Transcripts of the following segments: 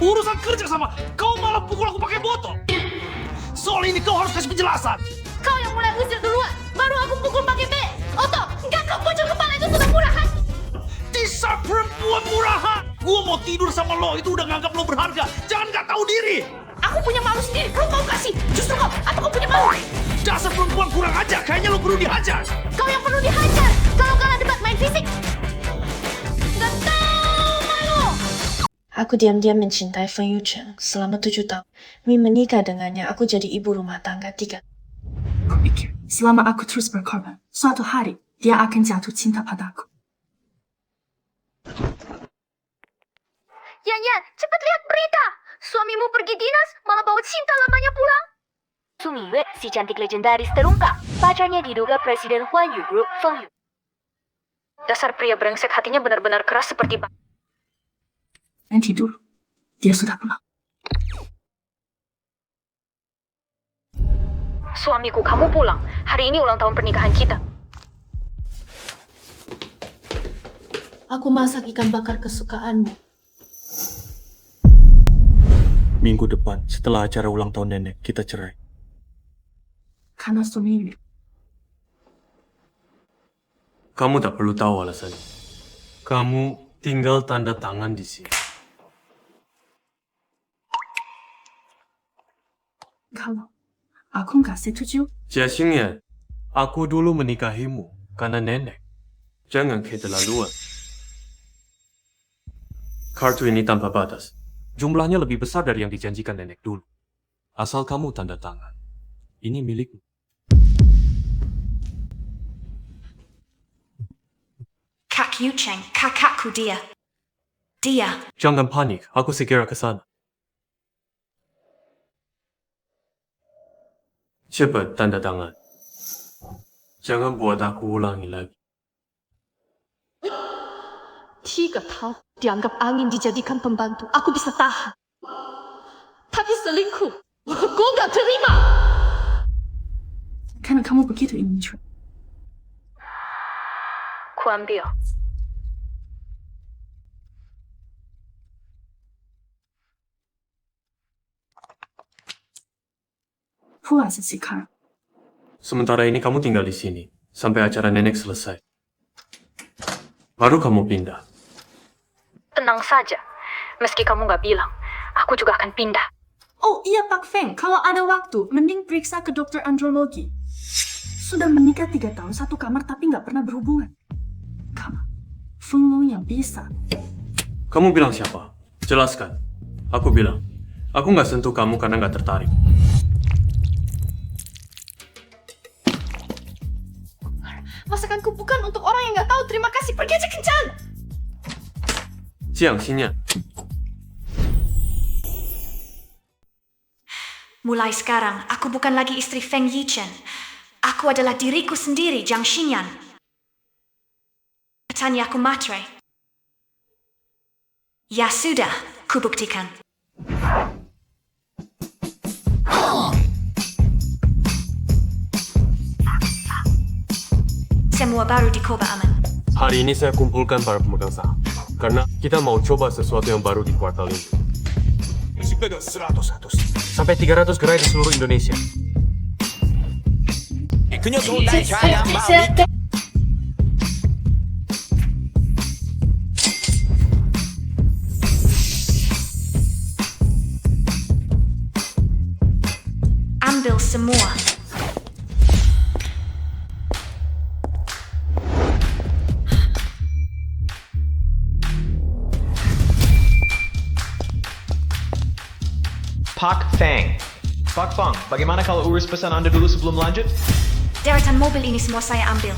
Urusan kerja sama, kau malah pukul aku pakai botol. Soal ini kau harus kasih penjelasan. Kau yang mulai usir duluan, baru aku pukul pakai B. Oto, enggak, kau bocor kepala itu sudah murah hati. Dasar perempuan murahan. Gua mau tidur sama lo, itu udah nganggap lo berharga. Jangan gak tahu diri. Aku punya malu sendiri, kau mau kasih. Justru kau, atau kau punya malu. Dasar perempuan kurang ajar, kayaknya lo perlu dihajar. Kau yang perlu dihajar. Kalau kalah debat main fisik. Nggak tahu malu. Aku diam-diam mencintai Feng Yucheng selama 7 tahun. Mi menikah dengannya, aku jadi ibu rumah tangga 3. Aku pikir, selama aku terus berkorban, suatu hari dia akan jatuh cinta padaku. Yan, cepat lihat berita. Suamimu pergi dinas, malah bawa cinta lamanya pulang. Sumi Yue, si cantik legendaris terungkap. Pacarnya diduga Presiden Huan Yu Group, Feng Yu. Dasar pria brengsek hatinya benar-benar keras seperti batu. Nanti dulu, dia sudah pulang. Suamiku, kamu pulang. Hari ini ulang tahun pernikahan kita. Aku masak ikan bakar kesukaanmu. Minggu depan, setelah acara ulang tahun nenek, kita cerai. Karena suami Kamu tak perlu tahu alasannya. Kamu tinggal tanda tangan di sini. kalau aku nggak setuju, Jia Xingyan, aku dulu menikahimu karena nenek. Jangan keterlaluan. Kartu ini tanpa batas. Jumlahnya lebih besar dari yang dijanjikan nenek dulu. Asal kamu tanda tangan. Ini milikmu. Kak Yucheng, kakakku dia. Dia. Jangan panik, aku segera ke sana. Cepat tanda tangan. Jangan buat aku ulangi lagi. 3 tahun dianggap angin dijadikan pembantu. Aku bisa tahan. Tapi selingkuh, gue nggak terima. karena kamu begitu ingin cerai. Ku ambil. Puas sekarang. Sementara ini kamu tinggal di sini sampai acara nenek selesai. Baru kamu pindah. Tenang saja. Meski kamu nggak bilang, aku juga akan pindah. Oh iya Pak Feng, kalau ada waktu, mending periksa ke dokter andrologi. Sudah menikah 3 tahun, satu kamar tapi nggak pernah berhubungan. Kamu, Feng Long yang bisa. Kamu bilang siapa? Jelaskan. Aku bilang, aku nggak sentuh kamu karena nggak tertarik. Masakanku bukan untuk orang yang nggak tahu terima kasih. Pergi aja kencan. Jiang Xinyan, Mulai sekarang, aku bukan lagi istri Feng Yichen. Aku adalah diriku sendiri, Jiang Xinyan. Katanya aku matre. Ya sudah, kubuktikan. Semua baru di Koba aman. hari ini saya kumpulkan para pemegang saham. Karena kita mau coba sesuatu yang baru di kuartal ini. Sampai 300 gerai di seluruh Indonesia. Ambil semua. Pak Feng. Pak Feng, bagaimana kalau urus pesan Anda dulu sebelum lanjut? Deretan mobil ini semua saya ambil.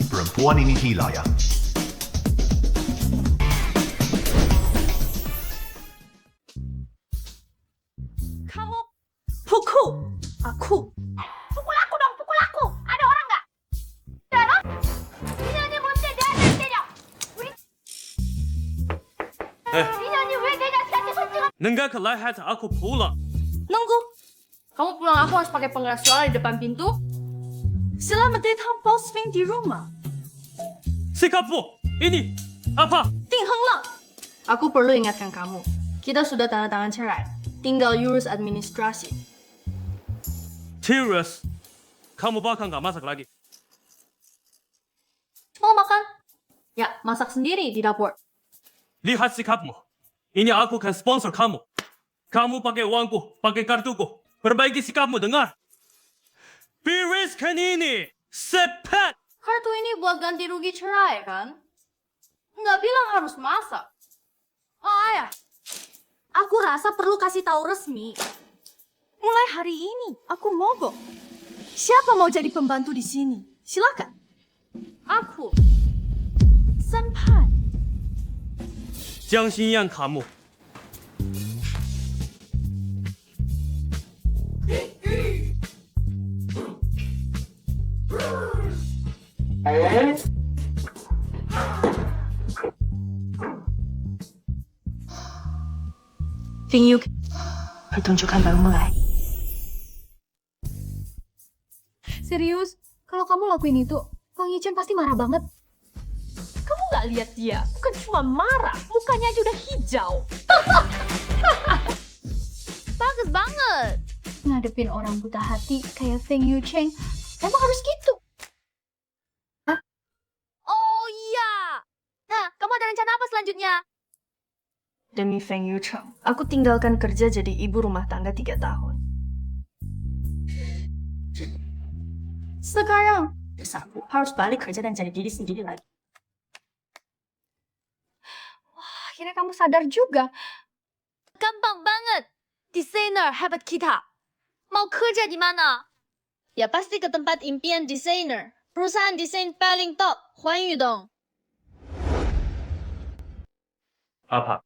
Perempuan ini gila ya. Kamu pukul aku. Pukul aku dong, pukul aku. Ada orang nggak? Ada? Ini hanya monster dan tidak. Ini hanya mereka yang sakit hati. Nenggak kelihat aku pulang. Nunggu. Kamu pulang aku harus pakai penggerak suara di depan pintu. Selamat datang Bos Feng di rumah. Sikapmu, ini apa? Ting Heng Lang, aku perlu ingatkan kamu. Kita sudah tanda tangan cerai. Tinggal urus administrasi. Serius? Kamu bakal nggak masak lagi? Mau makan? Ya, masak sendiri di dapur. Lihat sikapmu. Ini aku kan sponsor kamu. Kamu pakai uangku, pakai kartuku. Perbaiki sikapmu, dengar? Bereskan ini! Cepat! Kartu ini buat ganti rugi cerai, kan? Nggak bilang harus masak. Oh, ayah. Aku rasa perlu kasih tahu resmi. Mulai hari ini, aku mogok. Siapa mau jadi pembantu di sini? Silakan. Aku. Senpai. Jiang Xinyan kamu. Feng Yu, pertunjukan baru mulai. Serius? Kalau kamu lakuin itu, Feng Yichen pasti marah banget. Kamu nggak lihat dia? Bukan cuma marah, mukanya aja udah hijau. Bagus banget. Ngadepin orang buta hati kayak Feng Yucheng, emang harus gitu. Hah? Oh iya. Nah, kamu ada rencana apa selanjutnya? Demi Feng Yucheng, aku tinggalkan kerja jadi ibu rumah tangga 3 tahun. Sekarang, aku harus balik kerja dan cari diri sendiri lagi. Wah, akhirnya kamu sadar juga. Gampang banget. Desainer hebat kita. Mau kerja di mana? Ya pasti ke tempat impian desainer. Perusahaan desain paling top, Huan Yudong. Apa?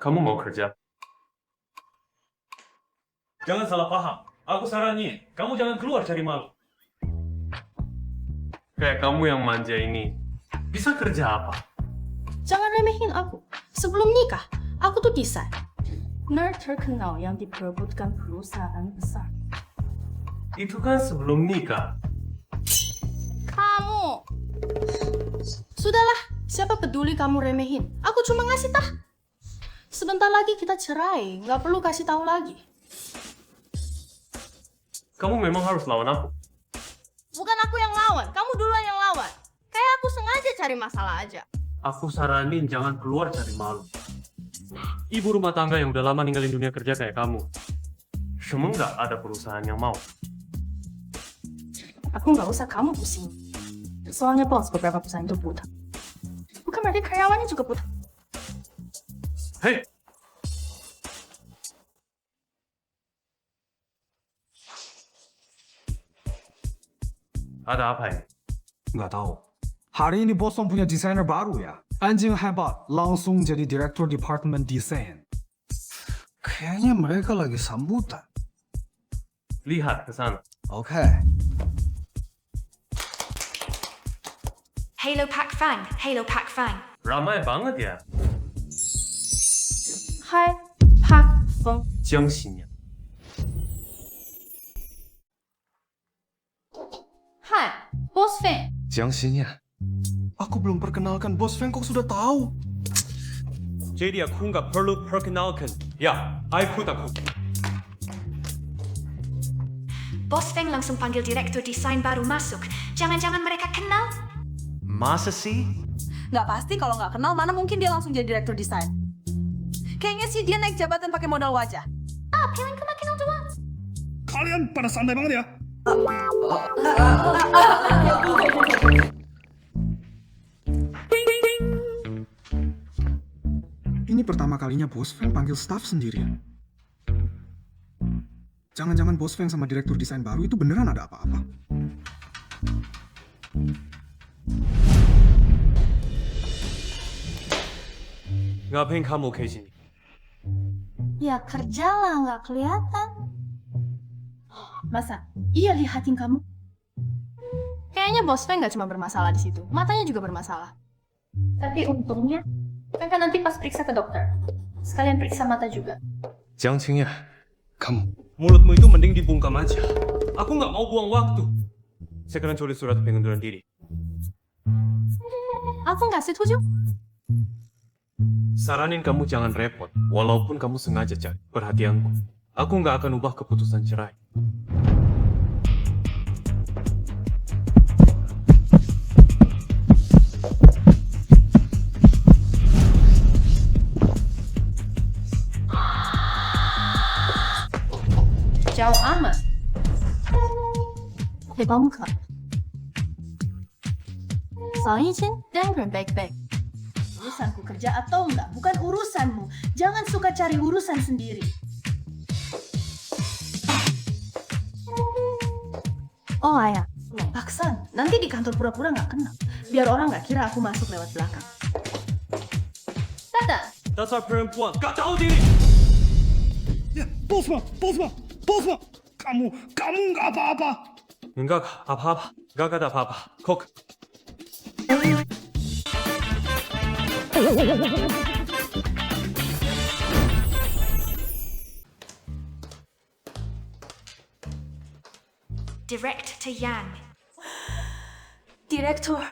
Kamu mau kerja? Jangan salah paham. Aku saranin, kamu jangan keluar cari malu. Kayak kamu yang manja ini, bisa kerja apa? Jangan remehin aku. Sebelum nikah, aku tuh desain. Nerd terkenal yang diperebutkan perusahaan besar. Itu kan sebelum nikah. Kamu. Sudahlah, siapa peduli kamu remehin? Aku cuma ngasih tahu. Sebentar lagi kita cerai, nggak perlu kasih tahu lagi. Kamu memang harus lawan aku. Bukan aku yang lawan, kamu duluan yang lawan. Kayak aku sengaja cari masalah aja. Aku saranin jangan keluar cari malu. Ibu rumah tangga yang udah lama ninggalin dunia kerja kayak kamu. Semua nggak ada perusahaan yang mau. Aku nggak usah kamu pusing. Soalnya bos beberapa perusahaan itu buta. Bukan berarti karyawannya juga buta. Hei! Ada apa ini? Nggak tahu. Hari ini Boston punya desainer baru ya. Anjing hebat, langsung jadi direktur departemen desain. Kayaknya mereka lagi sambutan. Lihat ke sana. Oke. Halo Pak Fang, Halo Pak Fang. Ramai banget ya. Hai, Pak Feng. Jiang Xinyan. Hai, Bos Feng. Jiang Xinyan. Aku belum perkenalkan Bos Feng, kok sudah tahu? Jadi aku nggak perlu perkenalkan. Ya, ikut aku. Bos Feng langsung panggil direktur desain baru masuk. Jangan-jangan mereka kenal? Masa sih? Nggak pasti kalau nggak kenal, mana mungkin dia langsung jadi direktur desain. Kayaknya sih dia naik jabatan pakai modal wajah. Ah, feeling kemakin doang. Kalian pada santai banget ya? Ini pertama kalinya Bos Feng panggil staff sendirian. Jangan-jangan Bos Feng sama direktur desain baru itu beneran ada apa-apa? Ngapain kamu ke sini? Ya kerja lah, nggak kelihatan. Masa? Iya lihatin kamu. Kayaknya Bos Feng nggak cuma bermasalah di situ, matanya juga bermasalah. Tapi untungnya, kan nanti pas periksa ke dokter, sekalian periksa mata juga. Jiang Qingyan, Kamu. mulutmu itu mending dibungkam aja. Aku nggak mau buang waktu. Sekarang tulis surat pengunduran diri. Aku nggak setuju. Saranin kamu jangan repot, walaupun kamu sengaja cari perhatianku. Aku nggak akan ubah keputusan cerai. Jauh amat. Bangka. Soalnya Chin, dengerin baik-baik. Urusanku kerja atau enggak, bukan urusanmu. Jangan suka cari urusan sendiri. Oh ayah, Aksan, nanti di kantor pura-pura nggak kenal. Biar orang nggak kira aku masuk lewat belakang. Tata. Dasar perempuan, gak tahu diri! Ya, bos mah, kamu nggak apa-apa. Enggak apa-apa, gak ada apa-apa. Kok. Direct to Yang. Direktur,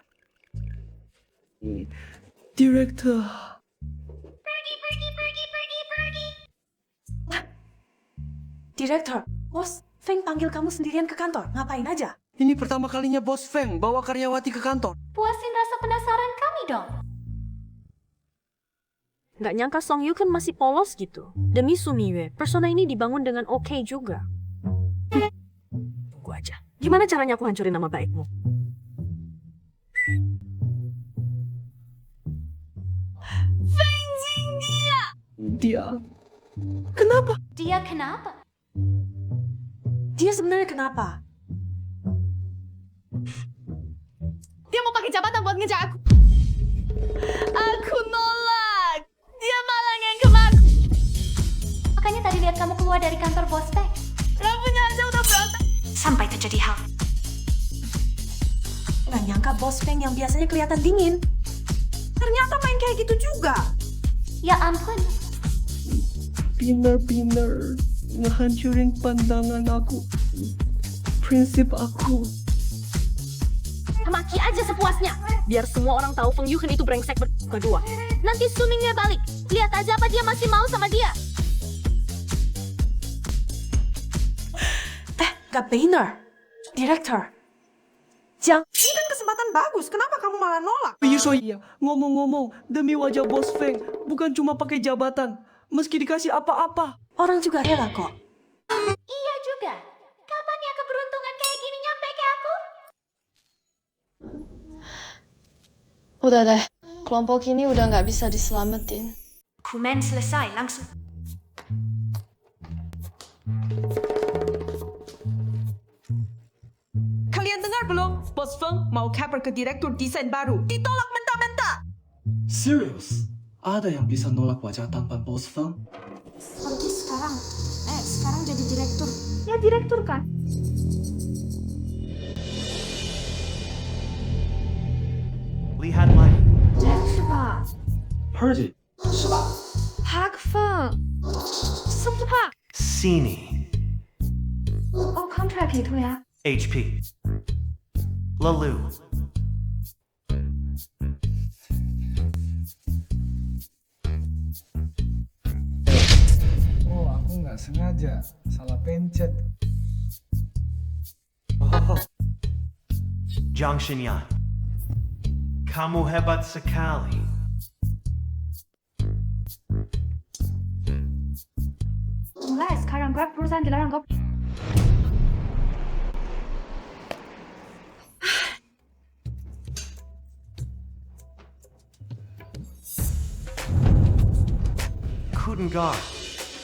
Director. Direktur, bos, Feng panggil kamu sendirian ke kantor. Ngapain aja? Ini pertama kalinya Bos Feng bawa karyawati ke kantor. Puasin rasa penasaran kami dong. Nggak nyangka Song Yu kan masih polos gitu. Demi Sumiwe, persona ini dibangun dengan oke juga. Tunggu aja. Gimana caranya aku hancurin nama baikmu? Dia. Dia kenapa? Dia sebenarnya kenapa? Dia mau pakai jabatan buat ngejar aku. Aku nolak. Dia malah ngengkem aku. Makanya tadi lihat kamu keluar dari kantor bos Feng. Rambutnya aja udah berantak. Sampai terjadi hal. Nggak nyangka bos Feng yang biasanya kelihatan dingin. Ternyata main kayak gitu juga. Ya ampun. Pinner ngehancurin pandangan aku. Prinsip aku. Maki aja sepuasnya. Biar semua orang tahu Feng Yuhen itu brengsek kedua. Nanti Sumingnya balik. Lihat aja apa dia masih mau sama dia. Gak Bainer. Direktur. Jang, ini kan kesempatan bagus. Kenapa kamu malah nolak? Iya, ngomong-ngomong, demi wajah Bos Feng, bukan cuma pakai jabatan. Meski dikasih apa-apa. Orang juga rela kok. Iya juga. Kapan ya keberuntungan kayak gini nyampe ke aku? Udah deh, kelompok ini udah nggak bisa diselamatin. Kumen selesai langsung. Kalian dengar belum? Bos Feng mau caper ke direktur desain baru. Ditolak mentah-mentah. Serius? Ada yang bisa nolak wajah tampan Bos Feng? Pergi sekarang. Sekarang jadi direktur. Ya direktur kan. Lihat lagi. Heard it. Pak Feng. Semua. Sini. Oh, kontrak itu ya. HP. Lalu. Oh, aku nggak sengaja. Salah pencet. Jiang Xinyan. Kamu hebat sekali. Mulai sekarang Grab perusahaan dilarang kopi. Kudenggar.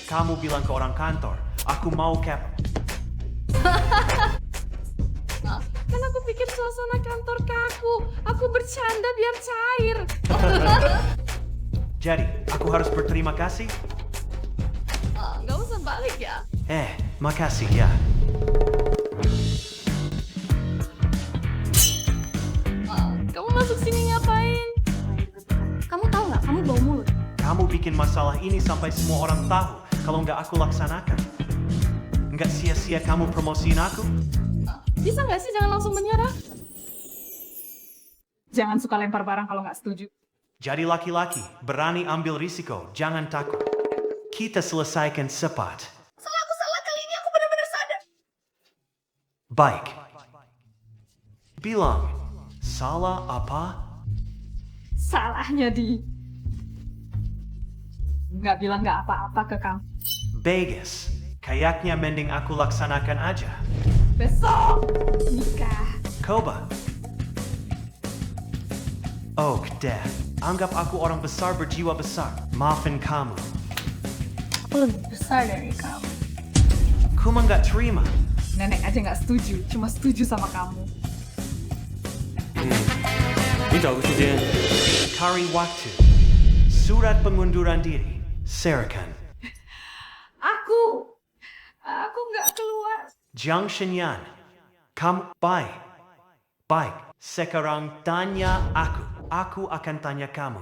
Kamu bilang ke orang kantor, aku mau cap. Kan aku pikir suasana kantor kaku. Aku bercanda biar cair. Jadi, aku harus berterima kasih? Gak usah balik ya. Makasih ya. Kamu masuk sini ngapain? Kamu tahu nggak? Kamu bau mulut. Kamu bikin masalah ini sampai semua orang tahu. Kalau nggak aku laksanakan. Nggak sia-sia kamu promosiin aku? Bisa nggak sih jangan langsung menyerah? Jangan suka lempar barang kalau nggak setuju. Jadi laki-laki, berani ambil risiko, jangan takut. Kita selesaikan cepat. Salah kali ini aku benar-benar sadar. Baik. Bilang, salah apa? Salahnya nggak bilang nggak apa-apa ke kamu. Bagus. Kayaknya mending aku laksanakan aja. Besok nikah. Coba. Oh, Dad. Anggap aku orang besar berjiwa besar. Maafin kamu. Aku lebih besar dari kamu. Kuma nggak terima. Nenek aja nggak setuju, cuma setuju sama kamu. 你找个时间。 Kari waktu. Surat pengunduran diri. Serahkan. Aku nggak keluar. Jiang Shenyan. Kamu baik. Baik. Sekarang tanya aku. Aku akan tanya kamu.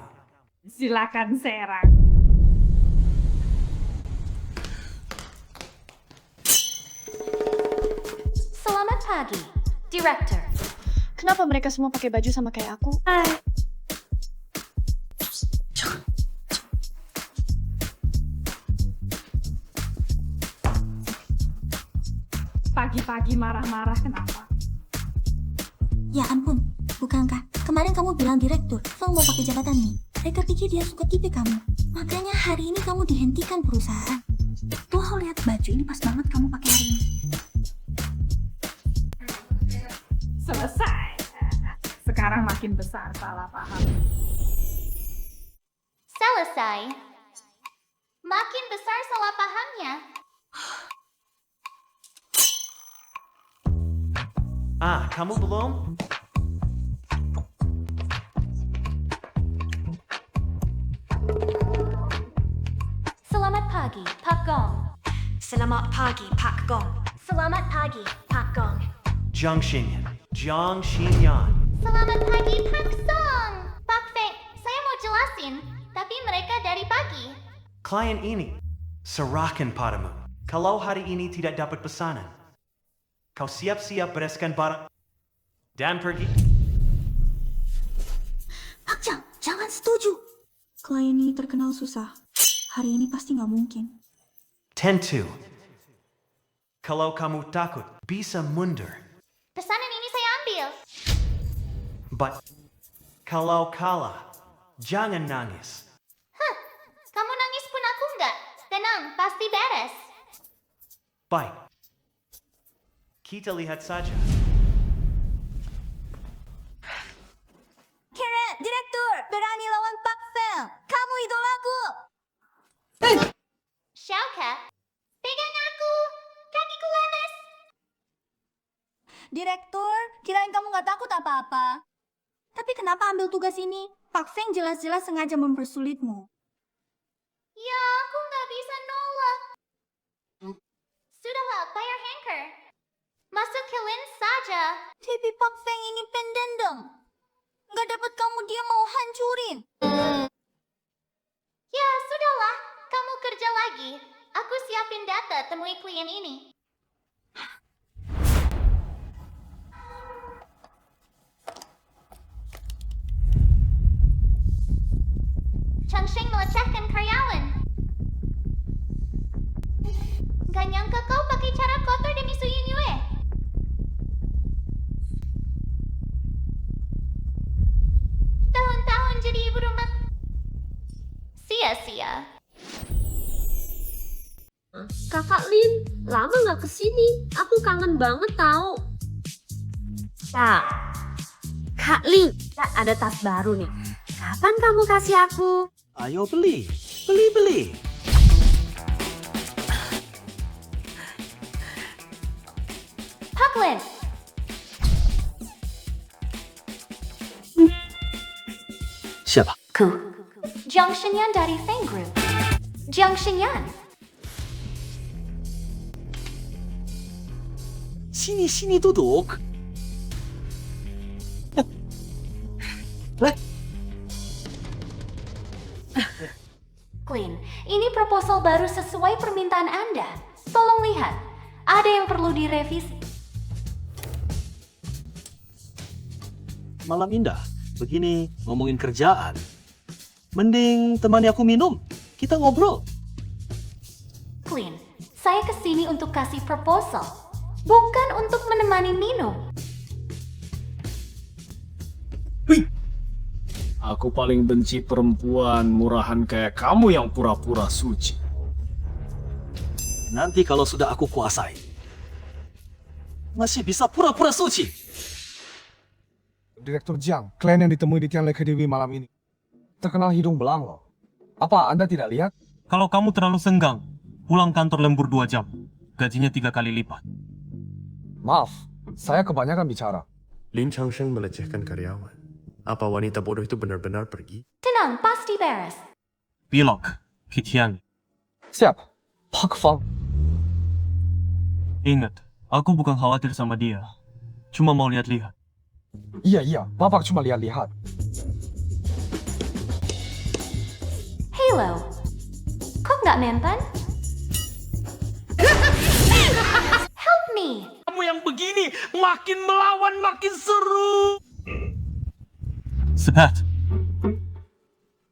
Silakan serang. Selamat pagi, Director. Kenapa mereka semua pakai baju sama kayak aku? Pagi-pagi marah-marah kenapa? Ya ampun, bukankah kemarin kamu bilang direktur Feng mau pakai jabatan nih? Mereka pikir dia suka tipe kamu. Makanya hari ini kamu dihentikan perusahaan. Tuh lihat baju ini pas banget kamu pakai hari ini. Selesai. Sekarang makin besar salah paham. Selesai. Makin besar salah pahamnya. Ah, kamu belum? Selamat pagi, Pak Gong. Selamat pagi, Pak Gong. Selamat pagi, Pak Gong. Jiang Shenyan. Jiang Shenyan. Selamat pagi, Pak Song. Pak Feng, saya mau jelasin, tapi mereka dari pagi. Klien ini, serahkan padamu. Kalau hari ini tidak dapat pesanan, kau siap-siap bereskan barang dan pergi. Pak Jiang, jangan setuju. Klien ini terkenal susah. Hari ini pasti nggak mungkin. Tentu. Kalau kamu takut, bisa mundur. Pesanan ini saya ambil. But, kalau kalah, jangan nangis. Kamu nangis pun aku enggak. Tenang, pasti beres. Baik. Kita lihat saja. Kira, direktur, berani lawan Pak Feng. Kamu idolaku. Xiaoka, pegang aku. Kakiku lemes. Direktur, kirain kamu nggak takut apa-apa. Tapi kenapa ambil tugas ini? Pak Feng jelas-jelas sengaja mempersulitmu. Ya, aku nggak bisa nolak. Sudahlah, bayar Hanker. Masuk ke lens saja. Tapi Pak Feng ini pendendam. Nggak dapat kamu dia mau hancurin. Ya, sudahlah. Kamu kerja lagi. Aku siapin data temui klien ini. Changsheng melecehkan karyawan. Gak nyangka kau pakai cara kotor demi Su Yue. Tahun-tahun jadi ibu rumah. Sia-sia. Kakak Lin, lama nggak kesini. Aku kangen banget tau. Kak Lin, ada tas baru nih. Kapan kamu kasih aku? Ayo beli. Beli. Pak Lin. Siapa? Ku. Jiang Shenyan dari Feng Group. Jiang Shenyan. Sini duduk. Queen, ini proposal baru sesuai permintaan Anda. Tolong lihat, ada yang perlu direvisi. Malam indah. begini ngomongin kerjaan. Mending temani aku minum. Kita ngobrol. Clean, saya kesini untuk kasih proposal, bukan untuk menemani minum. Aku paling benci perempuan murahan kayak kamu yang pura-pura suci. Nanti kalau sudah aku kuasai, masih bisa pura-pura suci. Direktur Jiang, klien yang ditemui di Tianlei KDW malam ini terkenal hidung belang loh. Apa Anda tidak lihat? Kalau kamu terlalu senggang, pulang kantor lembur 2 jam. Gajinya 3 kali lipat. Maaf, saya kebanyakan bicara. Lin Changsheng melecehkan karyawan. Apa wanita bodoh itu benar-benar pergi? Tenang, pasti beres. Pilok, Kitiang. Siap, Pak Fang. Ingat, aku bukan khawatir sama dia. Cuma mau lihat-lihat. Iya, Bapak cuma lihat-lihat. Halo, kok nggak mempan? Help me. Kamu yang begini makin melawan makin seru. Sepat.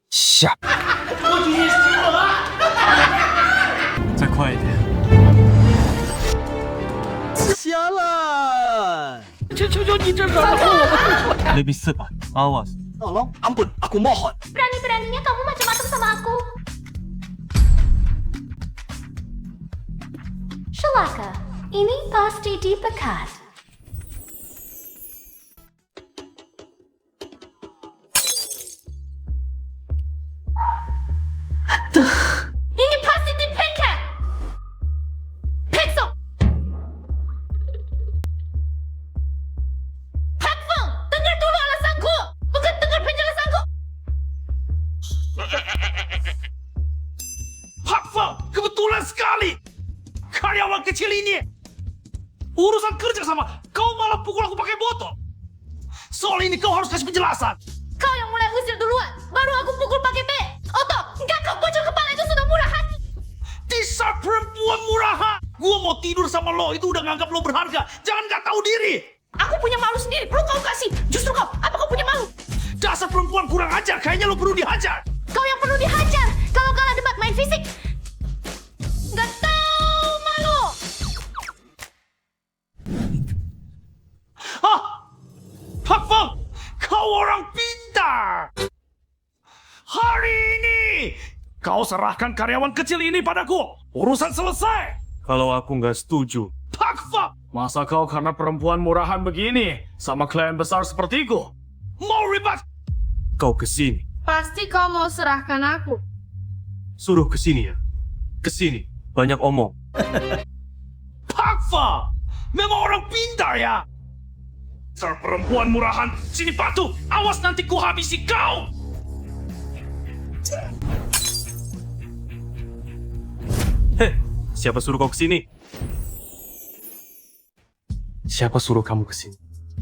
Siap. 再快一点。 Sialan. Lebih cepat. Awas. Tolong, ampun, aku mohon. Berani-beraninya kamu macam-macam sama aku. Celaka, ini pasti dipecat. Ini pasti dipecat. Pixel. Pak Feng, dengar dulu alasanku, bukan dengar penjelasanku. Pak Feng, kebetulan sekali. Karyawan kecil ini. Urusan kerja sama, kau malah pukul aku pakai botol. Soal ini kau harus kasih penjelasan. Kau yang mulai usir duluan, baru aku pukul pakai B. Oto, enggak, kau bocor kepala itu sudah murah hati. Dasar perempuan murahan. Gua mau tidur sama lo, itu udah nganggap lo berharga. Jangan gak tahu diri. Aku punya malu sendiri, perlu kau kasih. Justru kau, apa kau punya malu? Dasar perempuan kurang ajar, kayaknya lo perlu dihajar. Kau yang perlu dihajar. Kalau kalah debat main fisik. Nggak tahu malu. Hah? Pak Feng, kau orang pintar. Hari ini, kau serahkan karyawan kecil ini padaku. Urusan selesai. Kalau aku nggak setuju. Pak Feng, Masa kau karena perempuan murahan begini sama klien besar sepertiku? mau ribet? Kau kesini. Pasti kau mau serahkan aku. Suruh kesini ya. Kesini. Banyak omong. Pak Feng, memang orang pintar ya. Dasar perempuan murahan, sini patuh. Awas nanti ku habisi kau. Hei, siapa suruh kau kesini? Siapa suruh kamu kesini?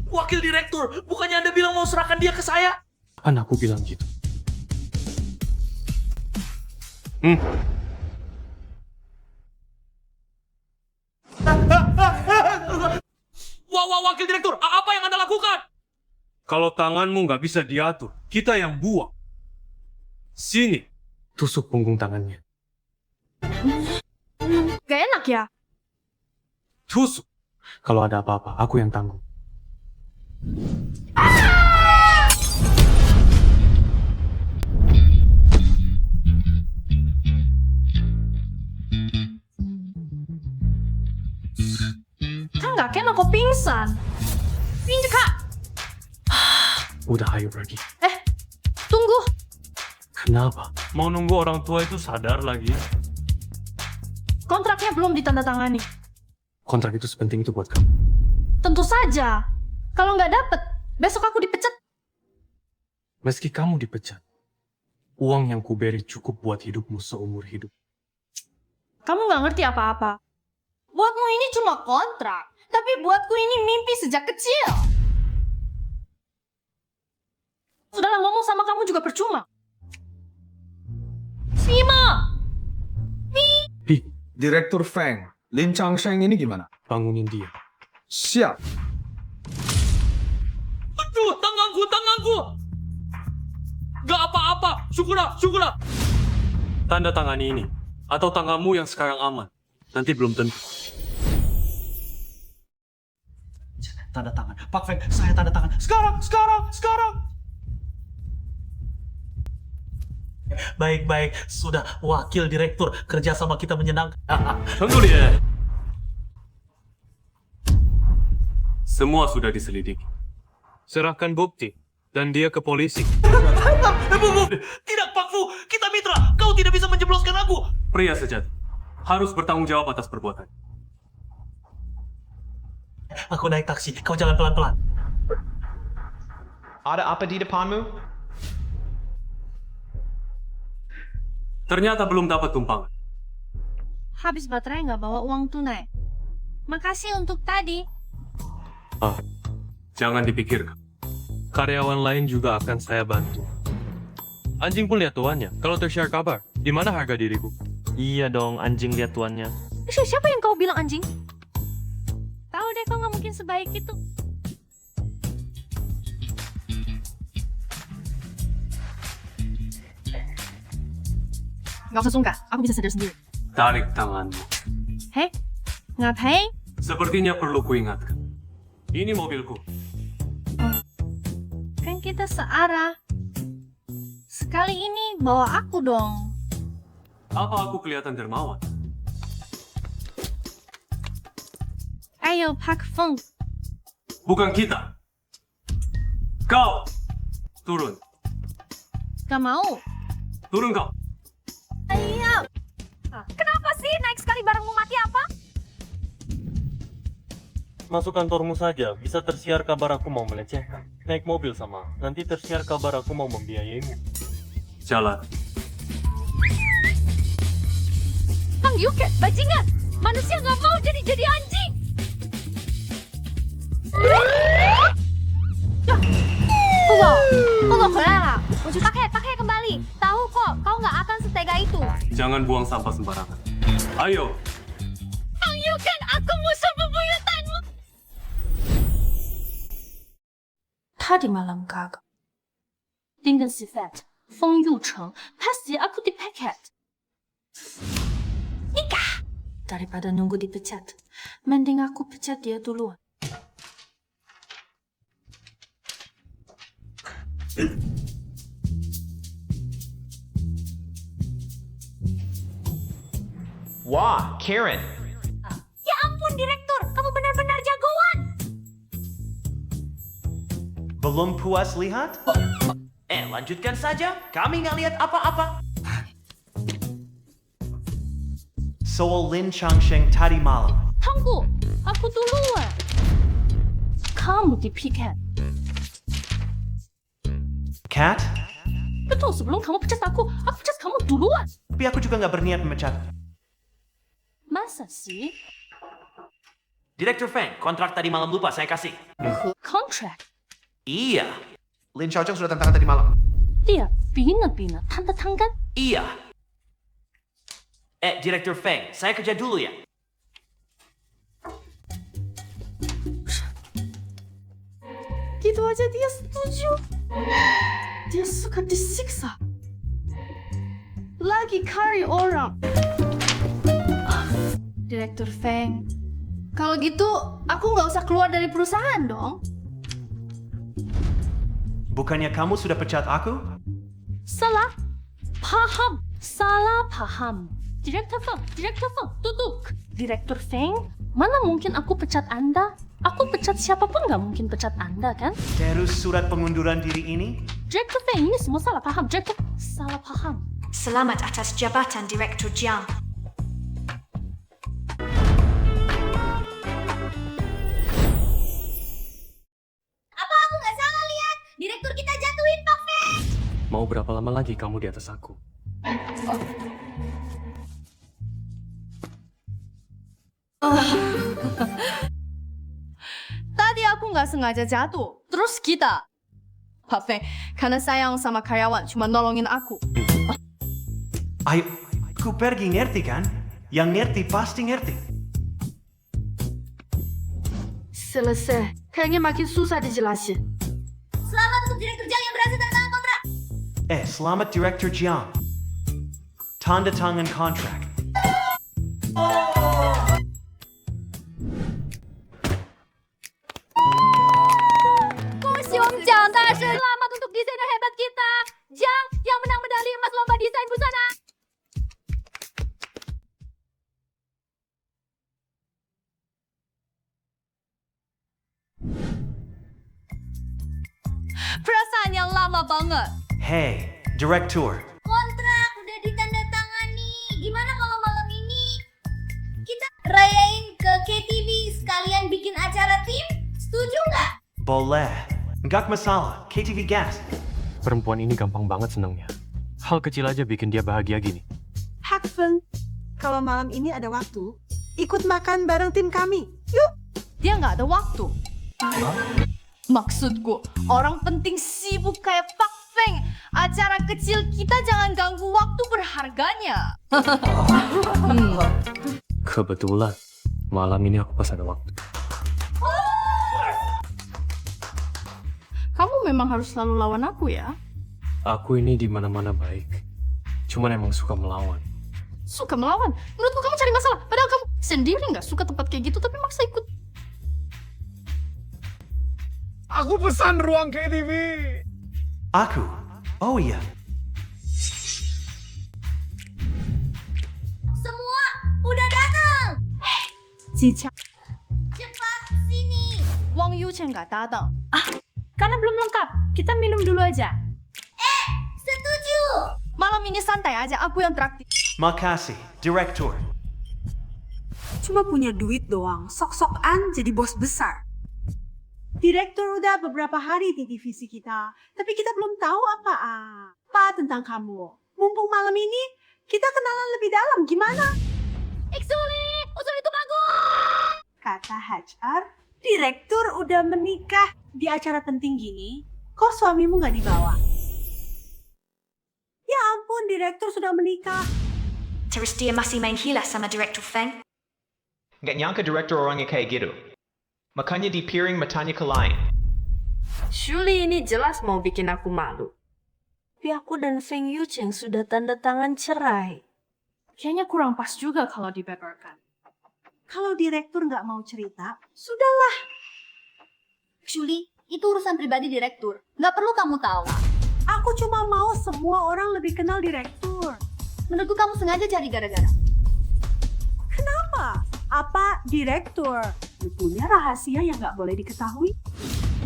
Wakil direktur, bukannya Anda bilang mau serahkan dia ke saya? Kan aku bilang gitu. Wah, wakil direktur, apa yang Anda lakukan? Kalau tanganmu nggak bisa diatur, kita yang buang. Sini, tusuk punggung tangannya. Gak enak ya? Tusuk. Kalau ada apa-apa, aku yang tanggung. Kan gak kena kau pingsan. Pindah kak. Udah, ayo pergi. Tunggu. Kenapa? Mau nunggu orang tua itu sadar lagi? Kontraknya belum ditandatangani. Kontrak itu sepenting itu buat kamu. Tentu saja. Kalau nggak dapet, besok aku dipecat. Meski kamu dipecat, uang yang kuberi cukup buat hidupmu seumur hidup. Kamu nggak ngerti apa-apa. Buatmu ini cuma kontrak, tapi buatku ini mimpi sejak kecil. Sudahlah, ngomong sama kamu juga percuma. Sima! Direktur Feng, Lin Changsheng ini gimana? Bangunin dia. Siap. Aduh, tanganku. syukurlah. Tanda tangan ini, atau tanganmu yang sekarang aman. Nanti belum tentu. Tanda tangan. Pak Feng, saya tanda tangan. Sekarang. Baik. Sudah, wakil direktur. Kerjasama kita menyenangkan. Tunggu dia. Semua sudah diselidiki. Serahkan bukti dan dia ke polisi. Tidak, Pak Fu. Kita mitra. Kau tidak bisa menjebloskan aku. Pria sejati harus bertanggung jawab atas perbuatan. Aku naik taksi. Kau jalan pelan-pelan. Ada apa di depanmu? Ternyata belum dapat tumpangan. Habis baterai nggak bawa uang tunai. Makasih untuk tadi. Jangan dipikirkan. Karyawan lain juga akan saya bantu. Anjing pun lihat tuannya. Kalau tersiar kabar, di mana harga diriku? Iya dong, anjing lihat tuannya. Siapa yang kau bilang anjing? Tahu deh, kau nggak mungkin sebaik itu. Gak usah sungkan, aku bisa sadar sendiri. Tarik tanganmu. Hei, ngapain? Sepertinya perlu kuingatkan. Ini mobilku. Kan kita searah. Sekali ini bawa aku dong. Apa aku kelihatan dermawan? Ayo, Pak Feng. Bukan kita. Kau. Turun. Gak mau. Turun kau. Ayo. Kenapa sih naik sekali barangmu mati apa? Masuk kantormu saja, bisa tersiar kabar aku mau melecehkan. Naik mobil sama, nanti tersiar kabar aku mau membiayaimu. Jalan. Kang Yuke, bajingan! Manusia nggak mau jadi anjing! Tunggu, lah. Pakai kembali. Tahu kok, kau nggak akan setega itu. Jangan buang sampah sembarangan. Ayo. Kang Yuke, aku musuh bebuyutanmu. Tadi malam kakak dengan si Fat Feng Yucheng pasti aku dipecat. Nikah! Daripada nunggu dipecat, mending aku pecat dia duluan. Wah, Karen. Ya ampun, Direktur. Kamu benar-benar jagoan. Belum puas lihat? Lanjutkan saja. Kami nggak lihat apa-apa. Soal Lin Changsheng tadi malam. Tunggu, aku duluan. Kamu dipecat. Cat? Betul, sebelum kamu pecat aku pecat kamu duluan. Tapi aku juga nggak berniat memecat. Masa sih? Direktur Feng, kontrak tadi malam lupa saya kasih. Kontrak? Iya. Lin Xiaocheng sudah tanda tangan tadi malam. Dia bina-bina tanda tangan? Iya. Direktur Feng, saya kerja dulu ya. Gitu aja dia setuju. Dia suka disiksa. Lagi cari orang. Direktur Feng, kalau gitu aku nggak usah keluar dari perusahaan dong. Bukannya kamu sudah pecat aku? Salah paham. Direktur Feng, duduk. Direktur Feng, mana mungkin aku pecat Anda? Aku pecat siapapun nggak mungkin pecat Anda, kan? Terus surat pengunduran diri ini? Direktur Feng, ini semua salah paham. Direktur, salah paham. Selamat atas jabatan Direktur Jiang. Apa aku nggak salah lihat? Direktur kita jatuhin Pak Feng. Mau berapa lama lagi kamu di atas aku? Tadi aku nggak sengaja jatuh. Terus kita. Pak Feng, karena sayang sama karyawan, cuma nolongin aku. Ayo, aku pergi ngerti kan? Yang ngerti pasti ngerti. Selesai. Kayaknya makin susah dijelasin. Selamat untuk Direktur Jiang yang berhasil tanda tangan kontrak. Selamat Director Jiang. Tanda tangan kontrak. Selamat untuk desainer hebat kita, Jiang, yang menang medali emas lomba desain busana. Perasaannya lama banget. Hey, Director. Kontrak udah ditandatangani. Gimana kalau malam ini kita rayain ke KTV sekalian bikin acara tim? Setuju nggak? Boleh. Nggak masalah. KTV gas. Perempuan ini gampang banget senangnya. Hal kecil aja bikin dia bahagia gini. Hakfen, kalau malam ini ada waktu, ikut makan bareng tim kami. Yuk. Dia nggak ada waktu. Maksudku, orang penting sibuk kayak Pak Feng. Acara kecil kita jangan ganggu waktu berharganya. Kebetulan, malam ini aku pas ada waktu. Kamu memang harus selalu lawan aku ya? Aku ini di mana-mana baik. Cuman emang suka melawan. Suka melawan? Menurutku kamu cari masalah. Padahal kamu sendiri nggak suka tempat kayak gitu, tapi maksa ikut. Aku pesan ruang KTV. Aku? Oh iya. Semua udah datang. Cica. Cepat sini. Wang Yuchen nggak datang. Karena belum lengkap. Kita minum dulu aja. Setuju. Malam ini santai aja, aku yang traktir. Makasih, Director. Cuma punya duit doang, sok-sokan jadi bos besar. Direktur udah beberapa hari di divisi kita, tapi kita belum tahu apa tentang kamu. Mumpung malam ini, kita kenalan lebih dalam, gimana? Iksuli, usul itu bagus. Kata HR, direktur udah menikah. Di acara penting gini, kok suamimu nggak dibawa? Ya ampun, direktur sudah menikah. Terus dia masih main hilas sama Direktur Feng? Nggak nyangka director orangnya kayak gitu. Makanya dipiring matanya ke lain. Shuli ini jelas mau bikin aku malu. Tapi aku dan Feng Yucheng sudah tanda tangan cerai. Kayaknya kurang pas juga kalau dibeberkan. Kalau direktur nggak mau cerita, sudahlah. Shuli, itu urusan pribadi direktur. Nggak perlu kamu tahu. Aku cuma mau semua orang lebih kenal direktur. Menurutku kamu sengaja cari gara-gara. Kenapa? Apa direktur? Lu punya rahasia yang nggak boleh diketahui?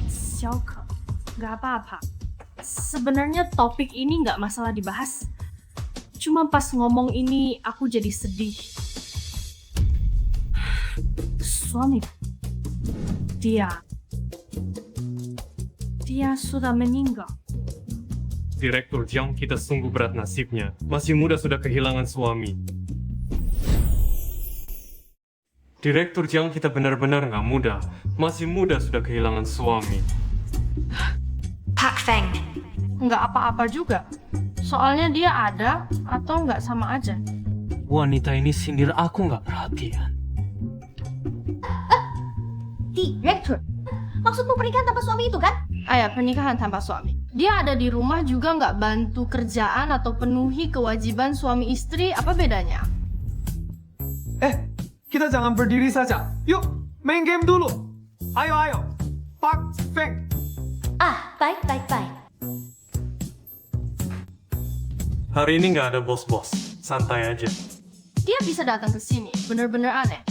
Xiaoke, nggak apa-apa. Sebenarnya topik ini nggak masalah dibahas. Cuma pas ngomong ini aku jadi sedih. Suami, dia sudah meninggal. Direktur Jiang kita sungguh berat nasibnya. Masih muda sudah kehilangan suami. Direktur Jiang kita benar-benar nggak muda. Masih muda sudah kehilangan suami. Pak Feng. Nggak apa-apa juga. Soalnya dia ada atau nggak sama aja. Wanita ini sindir aku nggak perhatian. Direktur, maksudmu pernikahan tanpa suami itu kan? Pernikahan tanpa suami. Dia ada di rumah juga nggak bantu kerjaan atau penuhi kewajiban suami istri, apa bedanya? Kita jangan berdiri saja. Yuk, main game dulu. Ayo. Pak Feng. Baik. Hari ini nggak ada bos-bos. Santai aja. Dia bisa datang ke sini, bener-bener aneh.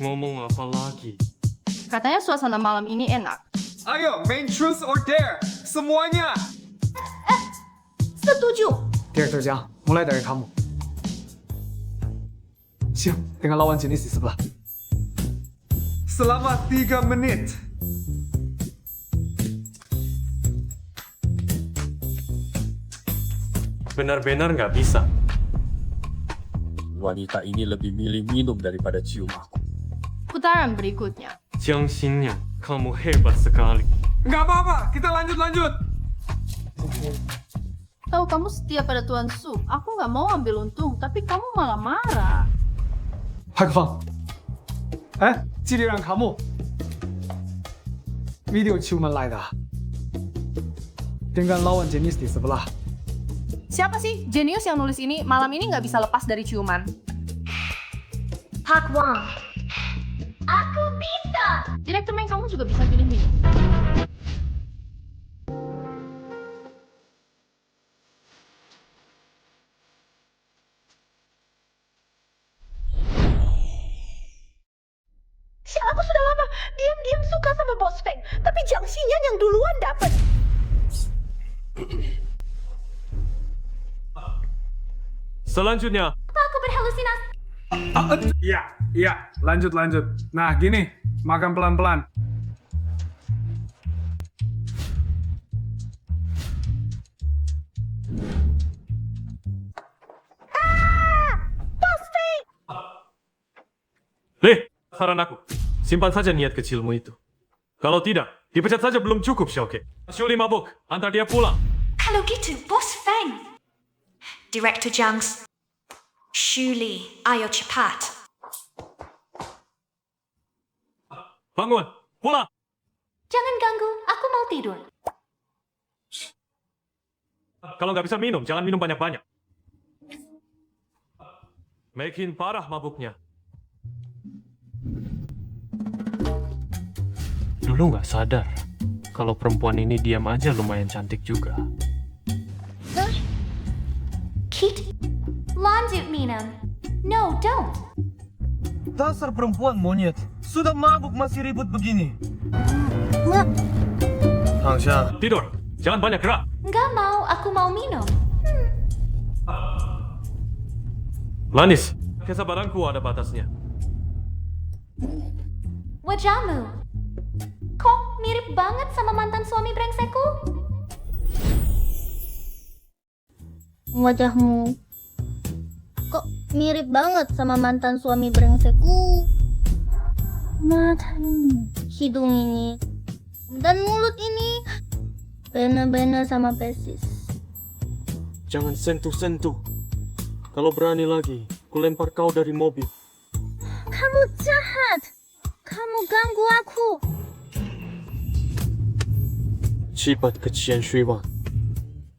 Ngomong apa lagi? Katanya suasana malam ini enak. Ayo, main truth or dare. Semuanya. Setuju. Direktur Jiang, mulai dari kamu. Siap, dengan lawan jenis di sebelah. Selama 3 menit. Benar-benar nggak bisa. Wanita ini lebih milih minum daripada cium aku. Putaran berikutnya. Jiang Xinyan, kamu hebat sekali. Nggak apa-apa, kita lanjut. Tahu kamu setia pada Tuan Su. Aku nggak mau ambil untung, tapi kamu malah marah. Hakfang. 纪律让卡木 video 去我们来的。dengan lawan jenis di sebelah. Siapa sih jenius yang nulis ini? Malam ini nggak bisa lepas dari ciuman. Park Wang. Aku bisa. Direktur Meng, kamu juga bisa pilih ini. Aku sudah lama diam-diam suka sama Bos Feng, tapi Jiang Xinyan yang duluan dapat. Selanjutnya, Aku berhalusinasi. Iya, lanjut. Nah, gini, makan pelan-pelan. Bos Feng! Leh, saran aku, simpan saja niat kecilmu itu. Kalau tidak, dipecat saja belum cukup, Xiaoke. Shuli mabuk, antar dia pulang. Kalau gitu, Bos Feng. Direktur Jiang. Shuli, ayo cepat. Bangun, pulang. Jangan ganggu, aku mau tidur. Kalau nggak bisa minum, jangan minum banyak-banyak. Makin parah mabuknya. Dulu nggak sadar kalau perempuan ini diam aja lumayan cantik juga. Kit, lanjut minum. No, don't. Dasar perempuan monyet. Sudah mabuk masih ribut begini. Tangsha, tidur. Jangan banyak gerak. Nggak mau, aku mau minum. Lanis, kesabaranku ada batasnya. Wajahmu. Kok mirip banget sama mantan suami brengsekku? Wajahmu kok mirip banget sama mantan suami brengsekku. Mata ini, hidung ini, dan mulut ini bena-bena sama persis. Jangan sentuh-sentuh. Kalau berani lagi, kulempar kau dari mobil. Kamu jahat. Kamu ganggu aku. Cepat ke Qianshui-Wan.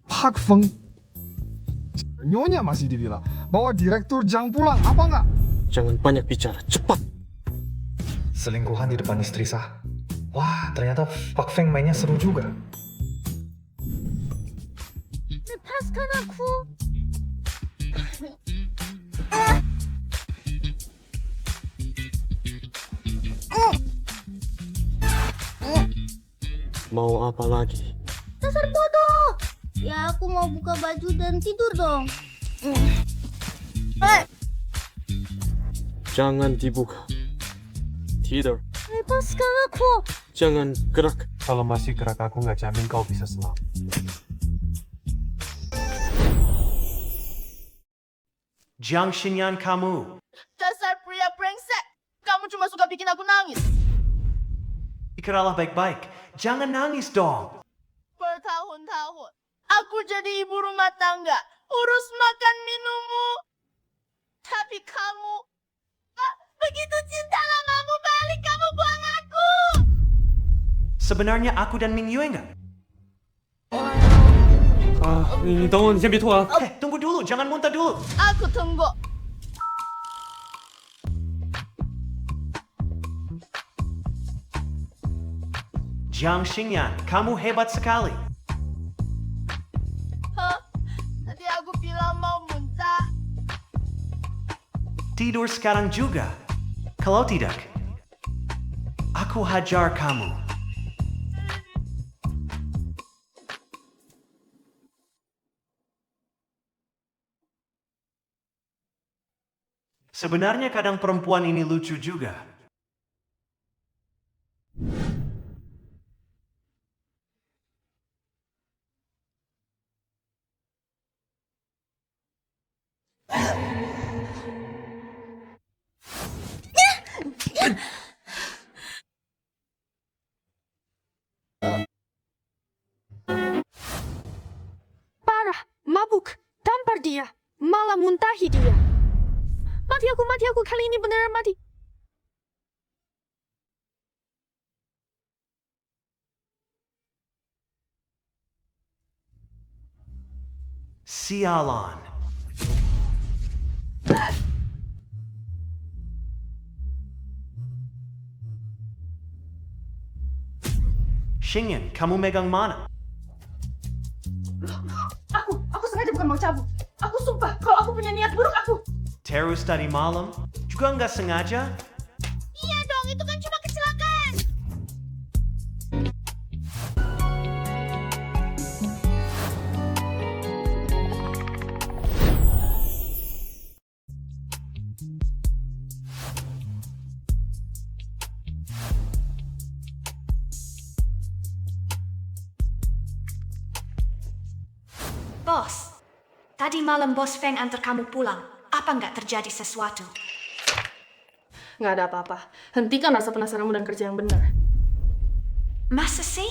Park Feng. Nyonya masih dibilang bahwa direktur Jiang pulang, apa enggak? Jangan banyak bicara, cepat. Selingkuhan di depan istri sah. Wah, ternyata Park Feng mainnya seru juga. Lepaskan aku. Mau apa lagi? Dasar bodoh. Ya aku mau buka baju dan tidur dong. Jangan dibuka. Tidur. Lepaskan aku. Jangan gerak. Kalau masih gerak aku nggak jamin kau bisa selamat. Jiang Xinyan kamu. Dasar pria brengsek. Kamu cuma suka bikin aku nangis. Pikirlah baik-baik. Jangan nangis dong. Bertahun-tahun, aku jadi ibu rumah tangga. Urus makan minummu. Tapi kamu begitu cinta lamamu balik, kamu buang aku. Sebenarnya aku dan Ming Yue enggak? 你等我，你先别吐啊。 Tunggu dulu, jangan muntah dulu. Aku tunggu. Jiang Xinyan, kamu hebat sekali. Tadi aku bilang mau muntah. Tidur sekarang juga. Kalau tidak, aku hajar kamu. Sebenarnya kadang perempuan ini lucu juga. Parah, mabuk, tampar dia, malah muntahi dia. Mati aku, kali ini beneran mati. Sialan. Shingen, kamu megang mana? Aku sengaja bukan mau cabut. Aku sumpah, kalau aku punya niat buruk, aku... Terus tadi malam? Juga nggak sengaja? Iya dong, itu kan cuma kecelakaan. Bos, tadi malam Bos Feng antar kamu pulang. Apa nggak terjadi sesuatu? Nggak ada apa-apa. Hentikan rasa penasaranmu dan kerja yang benar. Masa sih?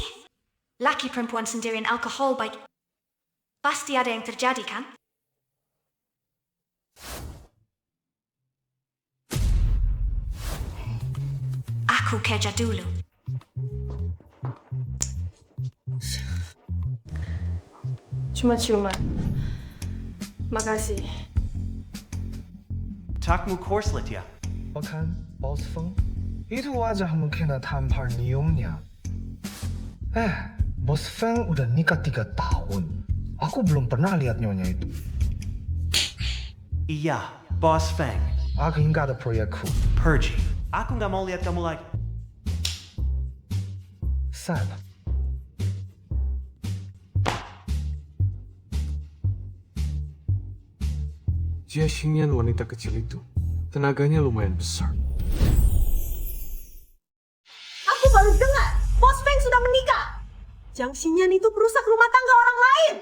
Laki perempuan sendirian alkohol baik. Pasti ada yang terjadi, kan? Aku kerja dulu. Cuma-cuma. Makasih. Takmu korslet ya? 我看 Boss Feng itu wajah mungkin tampar nyiumnya. Boss Feng udah nikah 3 tahun. Aku belum pernah lihat nyonya itu. Iya, Boss Feng. Aku ingat ada proyekku. Pergi. Aku nggak mau lihat kamu lagi. Sad. Jia Xingyan wanita kecil itu, tenaganya lumayan besar. Aku baru dengar, Bos Feng sudah menikah. Jiang Xingyan itu perusak rumah tangga orang lain.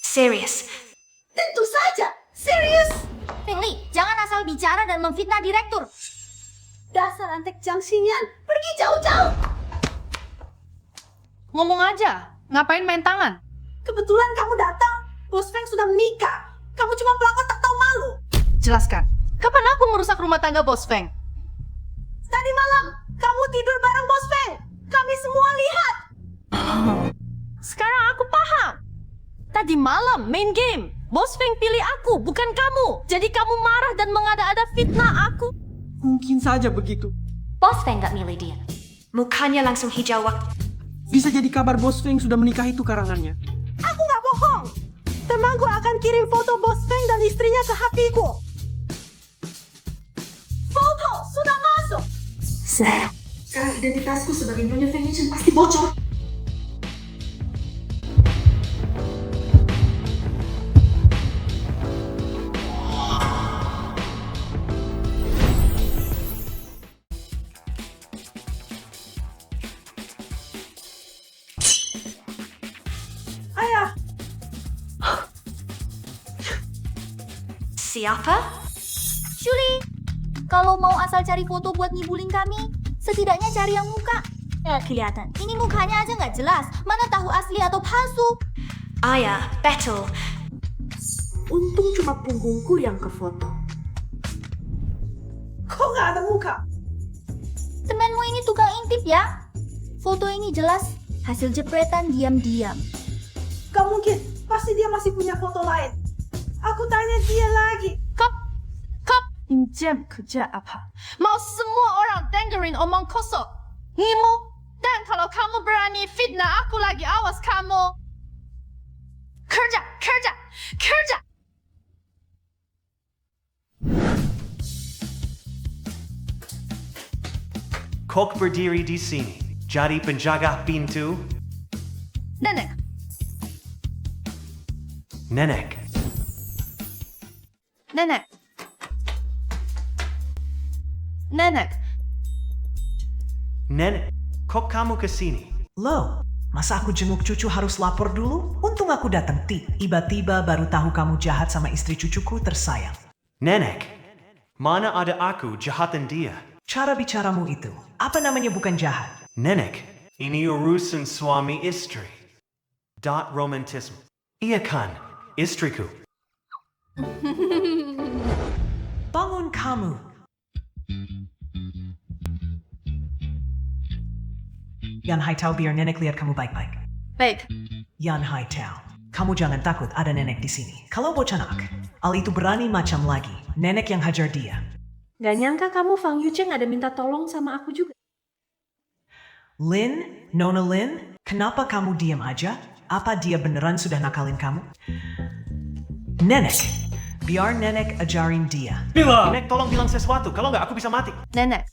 Serius? Tentu saja, serius. Feng Li, jangan asal bicara dan memfitnah direktur. Dasar antek Jiang Xingyan, pergi jauh-jauh. Ngomong aja, ngapain main tangan? Kebetulan kamu datang, Bos Feng sudah menikah. Kamu cuma pelakor tak tahu malu. Jelaskan, kapan aku merusak rumah tangga Bos Feng? Tadi malam, kamu tidur bareng Bos Feng. Kami semua lihat. Sekarang aku paham. Tadi malam main game, Bos Feng pilih aku, bukan kamu. Jadi kamu marah dan mengada-ada fitnah aku. Mungkin saja begitu. Bos Feng gak milih dia. Mukanya langsung hijau waktu. Bisa jadi kabar Bos Feng sudah menikah itu karangannya. Aku nggak bohong. Temanku akan kirim foto Bos Feng dan istrinya ke HP-ku. Foto sudah masuk. Sekarang identitasku sebagai Nyonya Feng Yuchen pasti bocor. Ayah, Siapa? Shuli, kalau mau asal cari foto buat ngibulin kami, setidaknya cari yang muka. Kelihatan, ini mukanya aja nggak jelas. Mana tahu asli atau palsu? Ayah, betul. Untung cuma punggungku yang ke foto. kok nggak ada muka? Temanmu ini tukang intip ya? Foto ini jelas hasil jepretan diam-diam. Gak mungkin, pasti dia masih punya foto lain. Aku tanya dia lagi. Kap, pinjam kerja apa? Mau semua orang dengerin omong kosong. Ngimu, dan kalau kamu berani fitnah aku lagi, awas kamu. Kerja. Kok berdiri di sini, jadi penjaga pintu? Nenek, Nenek. Nenek, kok kamu kesini? Loh, masa aku jenguk cucu harus lapor dulu? Untung aku datang tiba-tiba baru tahu kamu jahat sama istri cucuku tersayang. Nenek, mana ada aku jahatin dia? Cara bicaramu itu, apa namanya bukan jahat? Nenek, ini urusan suami istri. Romantisme. Iya kan, istriku. Bangun kamu. Yan Haitao biar nenek lihat kamu baik-baik. Baik. Yan Haitao. Kamu jangan takut, ada nenek di sini. Kalau bocah nak, Al itu berani macam lagi. Nenek yang hajar dia. Gak nyangka kamu Fang Yucheng ada minta tolong sama aku juga. Lin, Nona Lin, kenapa kamu diam aja? Apa dia beneran sudah nakalin kamu? Nenek, biar nenek ajarin dia. Nenek tolong bilang sesuatu, kalau nggak aku bisa mati. Nenek,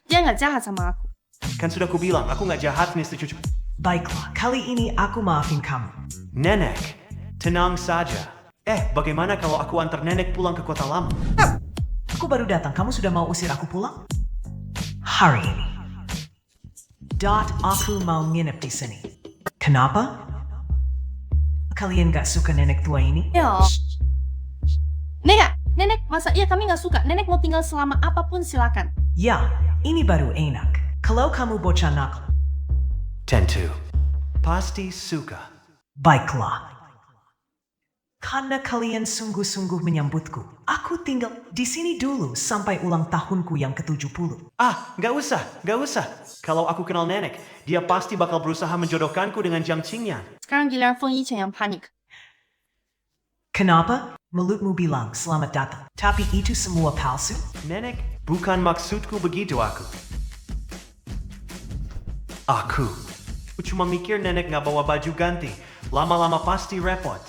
dia nggak jahat sama aku. Kan sudah ku bilang, aku nggak jahat nih istri cucu. Baiklah, kali ini aku maafin kamu. Nenek, tenang saja. Bagaimana kalau aku antar nenek pulang ke kota lama? Aku baru datang, kamu sudah mau usir aku pulang? Hari ini. Aku mau nginep di sini. Kenapa? Kalian gak suka nenek tua ini? Ya. Nenek, masa iya kami gak suka? Nenek mau tinggal selama apapun silakan. Ya, ini baru enak. Kalau kamu bocah nakal. Tentu. Pasti suka. Baiklah. Karena kalian sungguh-sungguh menyambutku, aku tinggal di sini dulu sampai ulang tahunku yang ke-70. Nggak usah. Kalau aku kenal nenek, dia pasti bakal berusaha menjodohkanku dengan Jiang Qingyan. Sekarang giliran Feng Yucheng yang panik. Kenapa? Mulutmu bilang selamat datang, tapi itu semua palsu? Nenek, bukan maksudku begitu aku. Aku cuma mikir nenek nggak bawa baju ganti. Lama-lama pasti repot.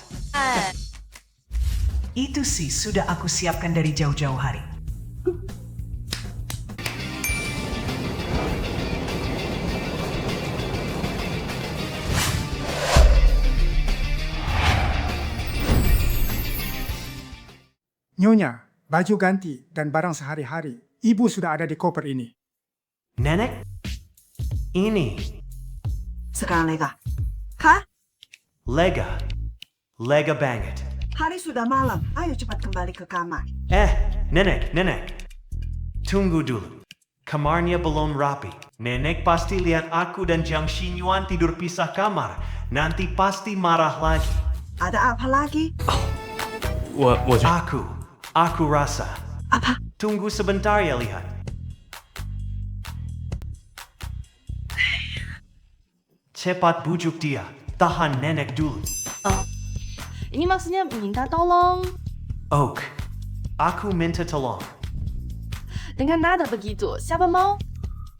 Itu sih sudah aku siapkan dari jauh-jauh hari. Nyonya, baju ganti dan barang sehari-hari. Ibu sudah ada di koper ini. Nenek? Ini. Sekarang lega. Hah? Lega banget. Hari sudah malam. Ayo cepat kembali ke kamar. Nenek. Tunggu dulu. Kamarnya belum rapi. Nenek pasti lihat aku dan Jiang Xinyuan tidur pisah kamar. Nanti pasti marah lagi. Ada apa lagi? Aku rasa. Apa? Tunggu sebentar ya lihat. Cepat bujuk dia. Tahan nenek dulu. Ini maksudnya minta tolong. Oak, aku minta tolong. Dengan nada begitu, siapa mau?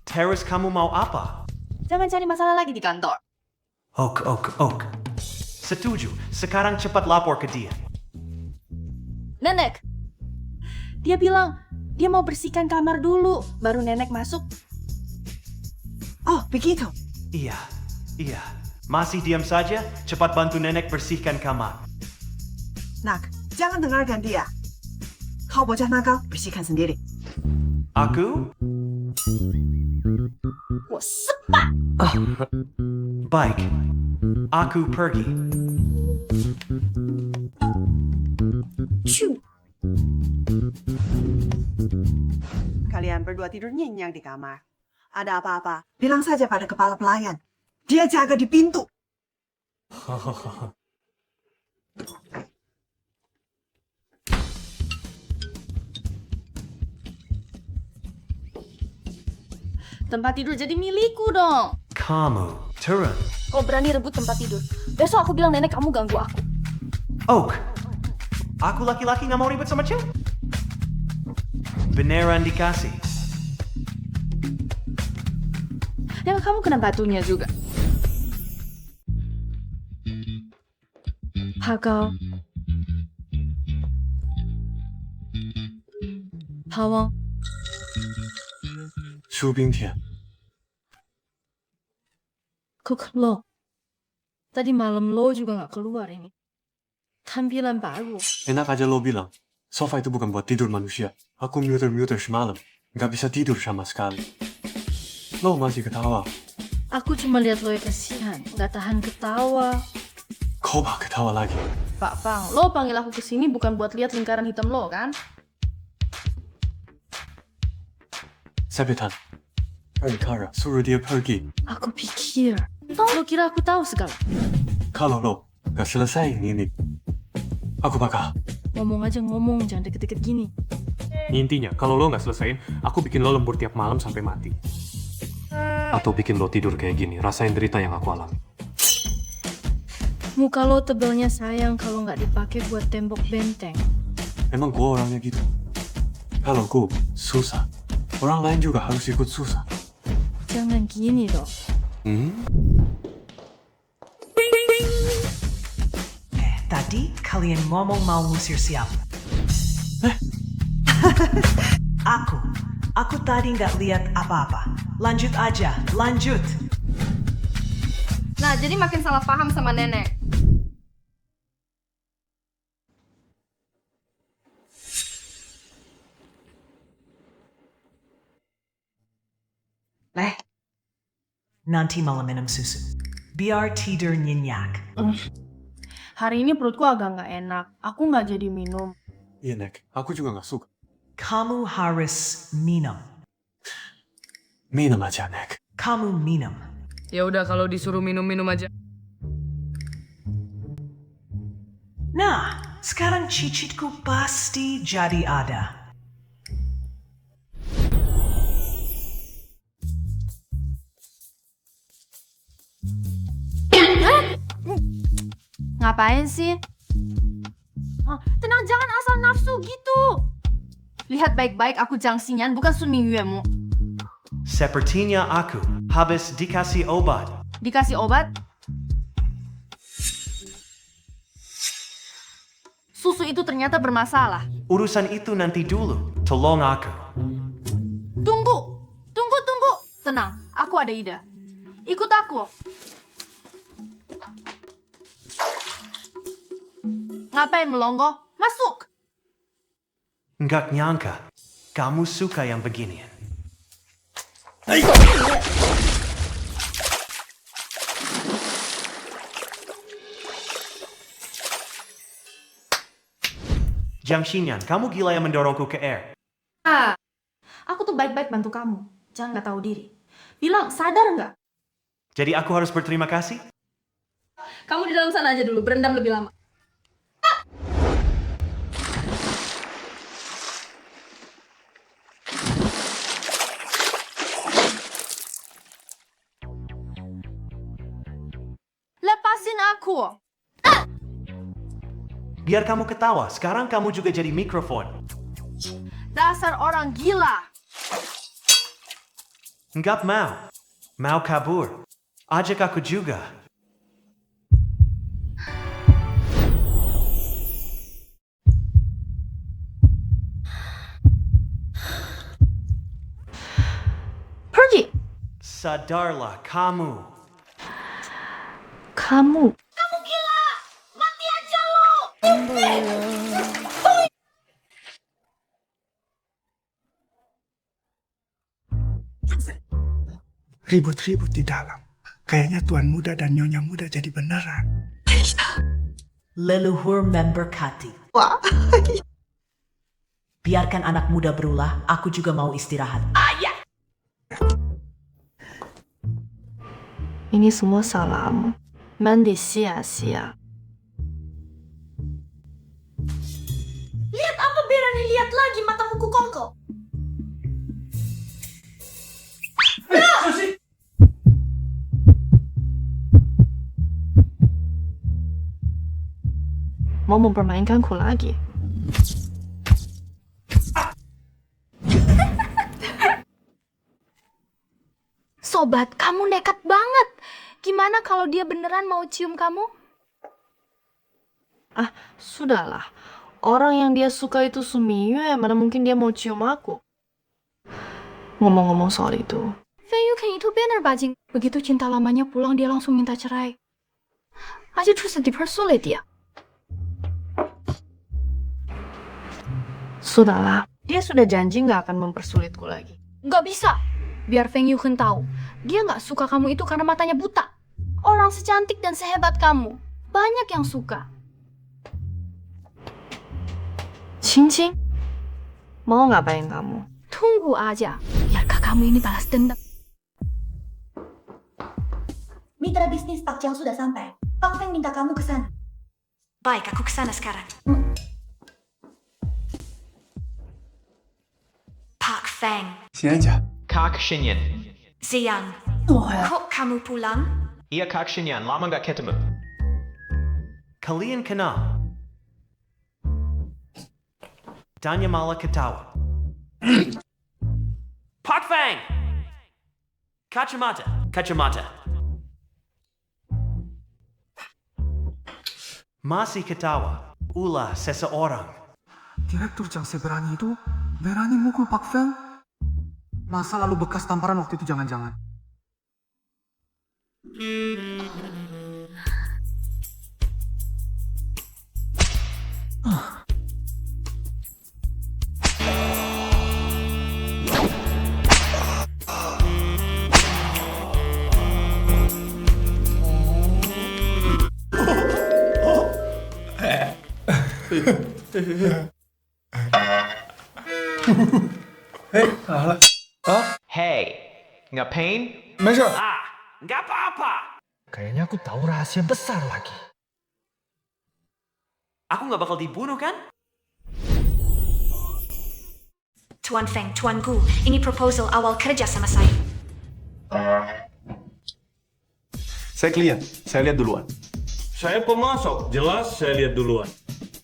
Terus kamu mau apa? Jangan cari masalah lagi di kantor. Oak. Setuju, sekarang cepat lapor ke dia. Nenek, dia bilang dia mau bersihkan kamar dulu, baru nenek masuk. Oh, begitu? Iya. Masih diam saja, cepat bantu nenek bersihkan kamar. Nak, jangan dengarkan dia. Kau bocah nakal, bersihkan sendiri. Aku? Sepak! Baik, aku pergi. Kalian berdua tidur nyenyak di kamar. Ada apa-apa, bilang saja pada kepala pelayan. Dia jaga di pintu. Tempat tidur jadi milikku dong. Kamu, turun. Kau berani rebut tempat tidur. Besok aku bilang nenek kamu ganggu aku. Oak, aku laki-laki nggak mau ribet sama cewek. Beneran dikasih. Dan kamu kena batunya juga. Hakau. Hawang. Shu Bingtian. Cook lo. Tadi malam lo juga gak keluar ini. Tampilan baru. Enak aja lo bilang. Sofa itu bukan buat tidur manusia. Aku muter-muter semalam. Gak bisa tidur sama sekali. Lo masih ketawa. Aku cuma lihat lo yang kasihan. Gak tahan ketawa. Kau bak ketawa lagi. Pak Fang, lo panggil aku kesini bukan buat lihat lingkaran hitam lo kan? Sebetan. Perkara suruh dia pergi. Aku pikir. Lo kira aku tahu segala. Kalau lo gak selesai ini, aku bakal. Ngomong aja ngomong, jangan deket-deket gini. Intinya, kalau lo nggak selesaiin, aku bikin lo lembur tiap malam sampai mati. Atau bikin lo tidur kayak gini, rasain derita yang aku alami. Muka lo tebelnya sayang kalau nggak dipakai buat tembok benteng. Emang gua orangnya gitu. Kalau gua susah, orang lain juga harus ikut susah. Jangan gini dong. Tadi kalian ngomong mau ngusir siapa? Aku tadi nggak lihat apa-apa. Lanjut aja, lanjut. Nah, jadi makin salah paham sama nenek. Nanti malam minum susu. Biar tidur nyenyak. Hari ini perutku agak nggak enak. Aku nggak jadi minum. Iya, Nek. Aku juga nggak suka. Kamu harus minum. Minum aja, Nek. Kamu minum. Ya udah kalau disuruh minum-minum aja. Nah, sekarang cicitku pasti jadi ada. Ngapain sih? Tenang, jangan asal nafsu gitu. Lihat baik-baik, aku Jiang Xinyan, bukan Sun Mingyuemu. Sepertinya aku habis dikasih obat. Dikasih obat? Susu itu ternyata bermasalah. Urusan itu nanti dulu. Tolong aku. Tunggu. Tenang, aku ada ide. Ikut aku. Ngapain melongo? Masuk! Nggak nyangka, kamu suka yang beginian. Jiang Xinyan, kamu gila yang mendorongku ke air. Aku tuh baik-baik bantu kamu. Jangan nggak tahu diri. Bilang, sadar nggak? Jadi aku harus berterima kasih? Kamu di dalam sana aja dulu, berendam lebih lama. Lepasin aku. Biar kamu ketawa, sekarang kamu juga jadi mikrofon. Dasar orang gila. Nggak mau. Mau kabur. Ajak aku juga. Pergi. Sadarlah kamu. Kamu. Kamu gila! Mati aja lo! Ribut-ribut di dalam. Kayaknya tuan muda dan nyonya muda jadi beneran. Leluhur memberkati. Biarkan anak muda berulah, aku juga mau istirahat. Ini semua salahmu. Mandi sia-sia. Lihat apa berani lihat lagi matamu ku kongko. Mau mempermainkanku lagi. Sobat, kamu nekat banget. Gimana kalau dia beneran mau cium kamu? Sudahlah. Orang yang dia suka itu Sumiyue, mana mungkin dia mau cium aku. Ngomong-ngomong soal itu. Feng Yuken itu bener bajing. Begitu cinta lamanya pulang, dia langsung minta cerai. Aja terus dipersulit ya. Sudahlah. Dia sudah janji nggak akan mempersulitku lagi. Nggak bisa. Biar Feng Yuken tahu. Dia nggak suka kamu itu karena matanya buta. Orang secantik dan sehebat kamu. Banyak yang suka. Cincin, mau ngapain kamu? Tunggu aja. Biarkah kamu ini balas dendam? Mitra bisnis Pak Jiang sudah sampai. Pak Feng minta kamu ke sana. Baik, aku ke sana sekarang. Pak Feng. Kak Xinyan. Ziyang. Kok kamu pulang? Iya Kak Xinyan, lama nggak ketemu. Kalian kenal? Tanya malah ketawa. Pak Feng! Kacamata. Masih ketawa. Ulah seseorang. Direktur Jiang seberani itu berani mukul Pak Feng? Masa lalu bekas tamparan waktu itu jangan-jangan? Hey, ngapain? Measure. Nggak apa-apa. Kayaknya aku tahu rahasia besar lagi. Aku nggak bakal dibunuh kan? Tuan Feng, Tuan Gu, ini proposal awal kerja sama saya. Saya klien, saya lihat duluan. Saya pemasok, jelas saya lihat duluan.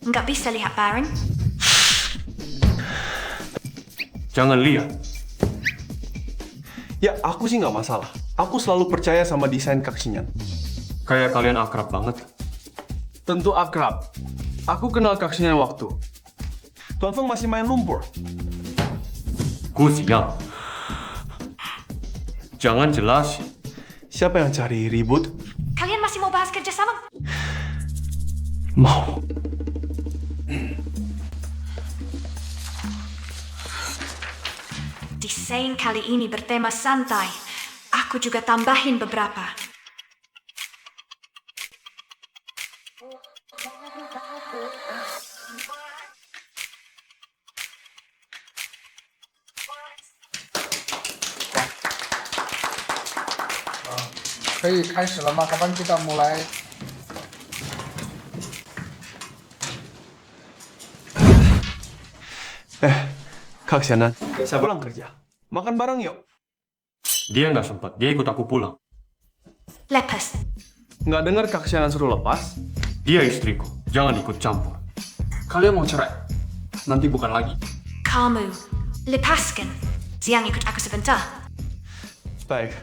Nggak bisa lihat bareng. Jangan lihat. Ya, aku sih nggak masalah. Aku selalu percaya sama desain Kak Xinyan. Kayak kalian akrab banget. Tentu akrab. Aku kenal Kak Xinyan waktu Tuan Feng masih main lumpur. Gu Xiang. Jangan jelasin. Siapa yang cari ribut? Kalian masih mau bahas kerja sama? Mau. Desain kali ini bertema santai. Aku juga tambahin beberapa. Kapan kita mulai? Kak Xinyan, saya pulang kerja. Makan bareng yuk. Dia nggak sempat, dia ikut aku pulang. Lepas. Nggak dengar Kak Xinyan suruh lepas? Dia istriku, jangan ikut campur. Kalian mau cerai? Nanti bukan lagi. Kamu, lepaskan. Jiang ikut aku sebentar. Baik.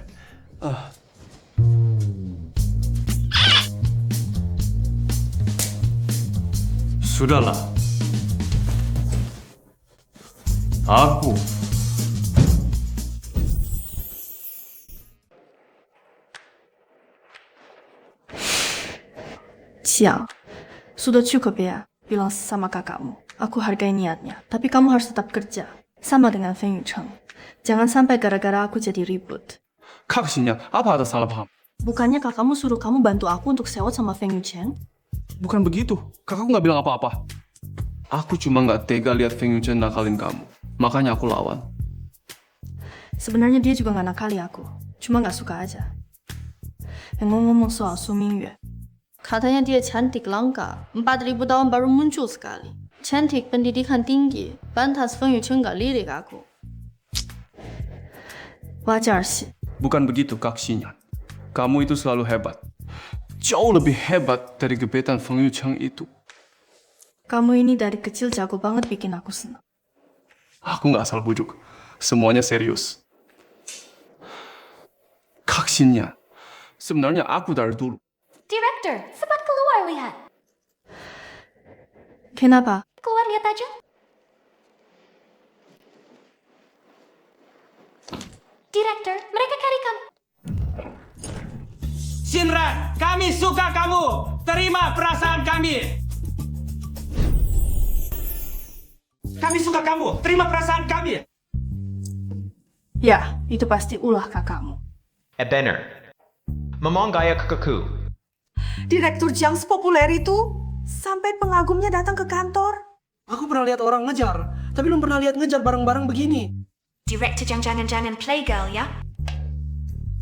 Sudahlah. Aku Xiang, sudah cukup ya bilang sama kakakmu. Aku hargai niatnya, tapi kamu harus tetap kerja. Sama dengan Feng Yucheng. Jangan sampai gara-gara aku jadi ribut. Kak Xinyan, apa ada salah paham? Bukannya kakakmu suruh kamu bantu aku untuk sewot sama Feng Yucheng? Bukan begitu. Kakakku nggak bilang apa-apa. Aku cuma nggak tega lihat Feng Yucheng nakalin kamu. Makanya aku lawan. Sebenarnya dia juga nggak nakali aku. Cuma nggak suka aja. Ngomong-ngomong soal Su Mingyue. Katanya dia cantik langka. 4000 tahun baru muncul sekali. Cantik, pendidikan tinggi. Pantas Feng Yucheng nggak lirik aku. Wajar sih. Bukan begitu, Kak Xinyan. Kamu itu selalu hebat. Jauh lebih hebat dari gebetan Feng Yucheng itu. Kamu ini dari kecil jago banget bikin aku senang. Aku nggak asal bujuk. Semuanya serius. Kak Xinyan, sebenarnya aku dari dulu. Direktur, sempat keluar lihat. Kenapa? Keluar lihat aja. Direktur, mereka cari kamu. Shinra, kami suka kamu. Terima perasaan kami. Kami suka kamu. Terima perasaan kami. Ya, itu pasti ulah kakakmu. Benar. Memang gaya kakakku. Direktur Jiang sepopuler itu sampai pengagumnya datang ke kantor. Aku pernah lihat orang ngejar, tapi belum pernah lihat ngejar bareng-bareng begini. Direktur jangan-jangan playgirl ya?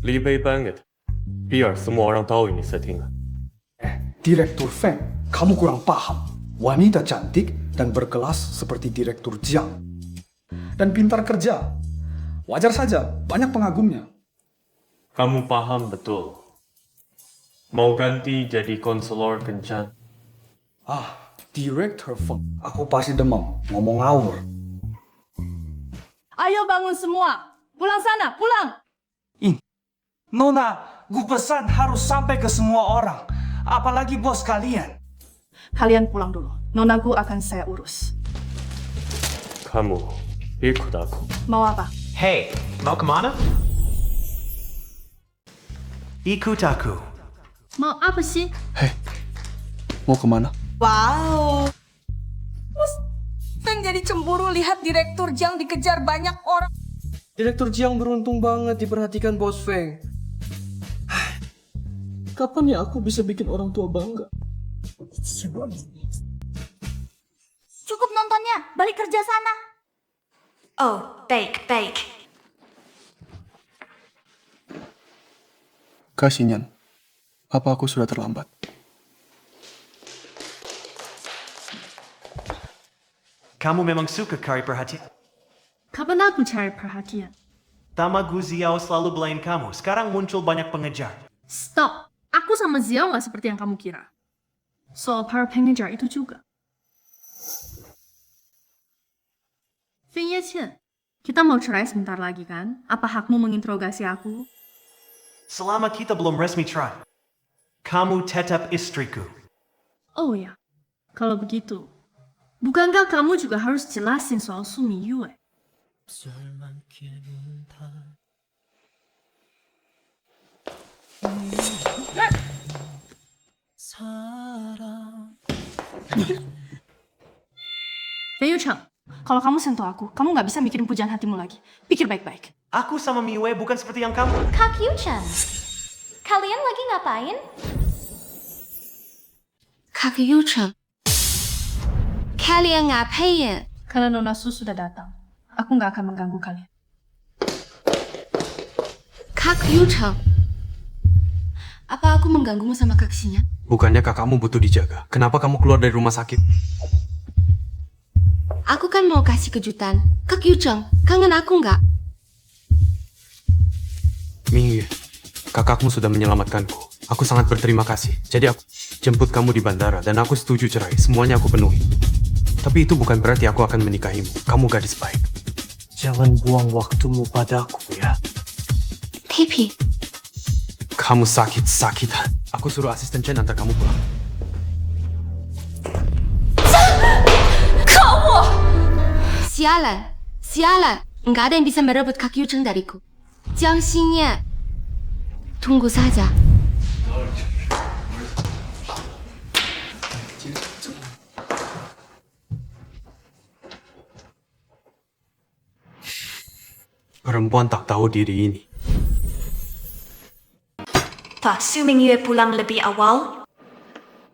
Lebih banget. Biar semua orang tahu ini settingan. Direktur Feng, kamu kurang paham. Wanita cantik dan berkelas seperti Direktur Jiang. Dan pintar kerja. Wajar saja, banyak pengagumnya. Kamu paham betul. Mau ganti jadi konselor kencan. Director Feng. Aku pasti demam. Ngomong ngawur. Ayo bangun semua. Pulang sana, pulang. Nona, gue pesan harus sampai ke semua orang. Apalagi bos kalian. Kalian pulang dulu. Nonaku akan saya urus. Kamu ikut aku. Mau apa? Hey, mau kemana? Ikut aku. Mau apa sih? Mau kemana? Wow. Terus Feng jadi cemburu lihat Direktur Jiang dikejar banyak orang. Direktur Jiang beruntung banget diperhatikan Bos Feng. Kapan ya aku bisa bikin orang tua bangga? Cukup nontonnya, balik kerja sana. Oh, baik, baik. Kasihan. Apa aku sudah terlambat? Kamu memang suka cari perhatian. Kapan aku cari perhatian? Tamagu Xiao selalu belain kamu. Sekarang muncul banyak pengejar. Stop. Aku sama Xiao nggak seperti yang kamu kira. Soal para pengejar itu juga. Feng Yeqian, kita mau cerai sebentar lagi kan? Apa hakmu menginterogasi aku? Selama kita belum resmi cerai, kamu tetap istriku. Oh ya, kalau begitu, bukankah kamu juga harus jelasin soal Su Mingyu? Feng Yucheng, kalau kamu sentuh aku, kamu nggak bisa mikirin pujaan hatimu lagi. Pikir baik-baik. Aku sama Miwe bukan seperti yang kamu. Kak Yuchan, kalian lagi ngapain? Kak Yucheng, kalian ngapain? Karena Nona Su sudah datang, aku nggak akan mengganggu kalian. Kak Yucheng, apa aku mengganggumu sama kaksinya? Bukannya kakakmu butuh dijaga. Kenapa kamu keluar dari rumah sakit? Aku kan mau kasih kejutan. Kak Yucheng, kangen aku nggak? Mingyu, kakakmu sudah menyelamatkanku. Aku sangat berterima kasih. Jadi aku jemput kamu di bandara dan aku setuju cerai. Semuanya aku penuhi. Tapi itu bukan berarti aku akan menikahimu. Kamu gadis baik. Jangan buang waktumu padaku ya. Pipi. Kamu sakit-sakitan. Aku suruh asisten Chen antar kamu pulang. Kamu! Sialan, sialan. Nggak ada yang bisa merebut Kak Yucheng dariku. Jiang Xingyan, tunggu saja. Perempuan tak tahu diri ini. Pak Su Mingyue pulang lebih awal.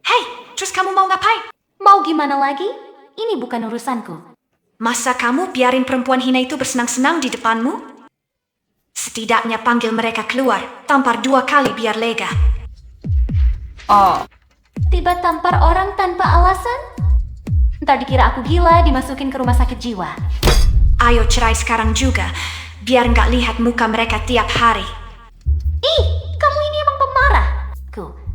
Hei, terus kamu mau ngapain? Mau gimana lagi? Ini bukan urusanku. Masa kamu biarin perempuan hina itu bersenang-senang di depanmu? Setidaknya panggil mereka keluar, tampar 2 kali biar lega. Oh. Tiba tampar orang tanpa alasan? Ntar dikira aku gila dimasukin ke rumah sakit jiwa. Ayo cerai sekarang juga, biar nggak lihat muka mereka tiap hari. Ih, kamu ini emang pemarah.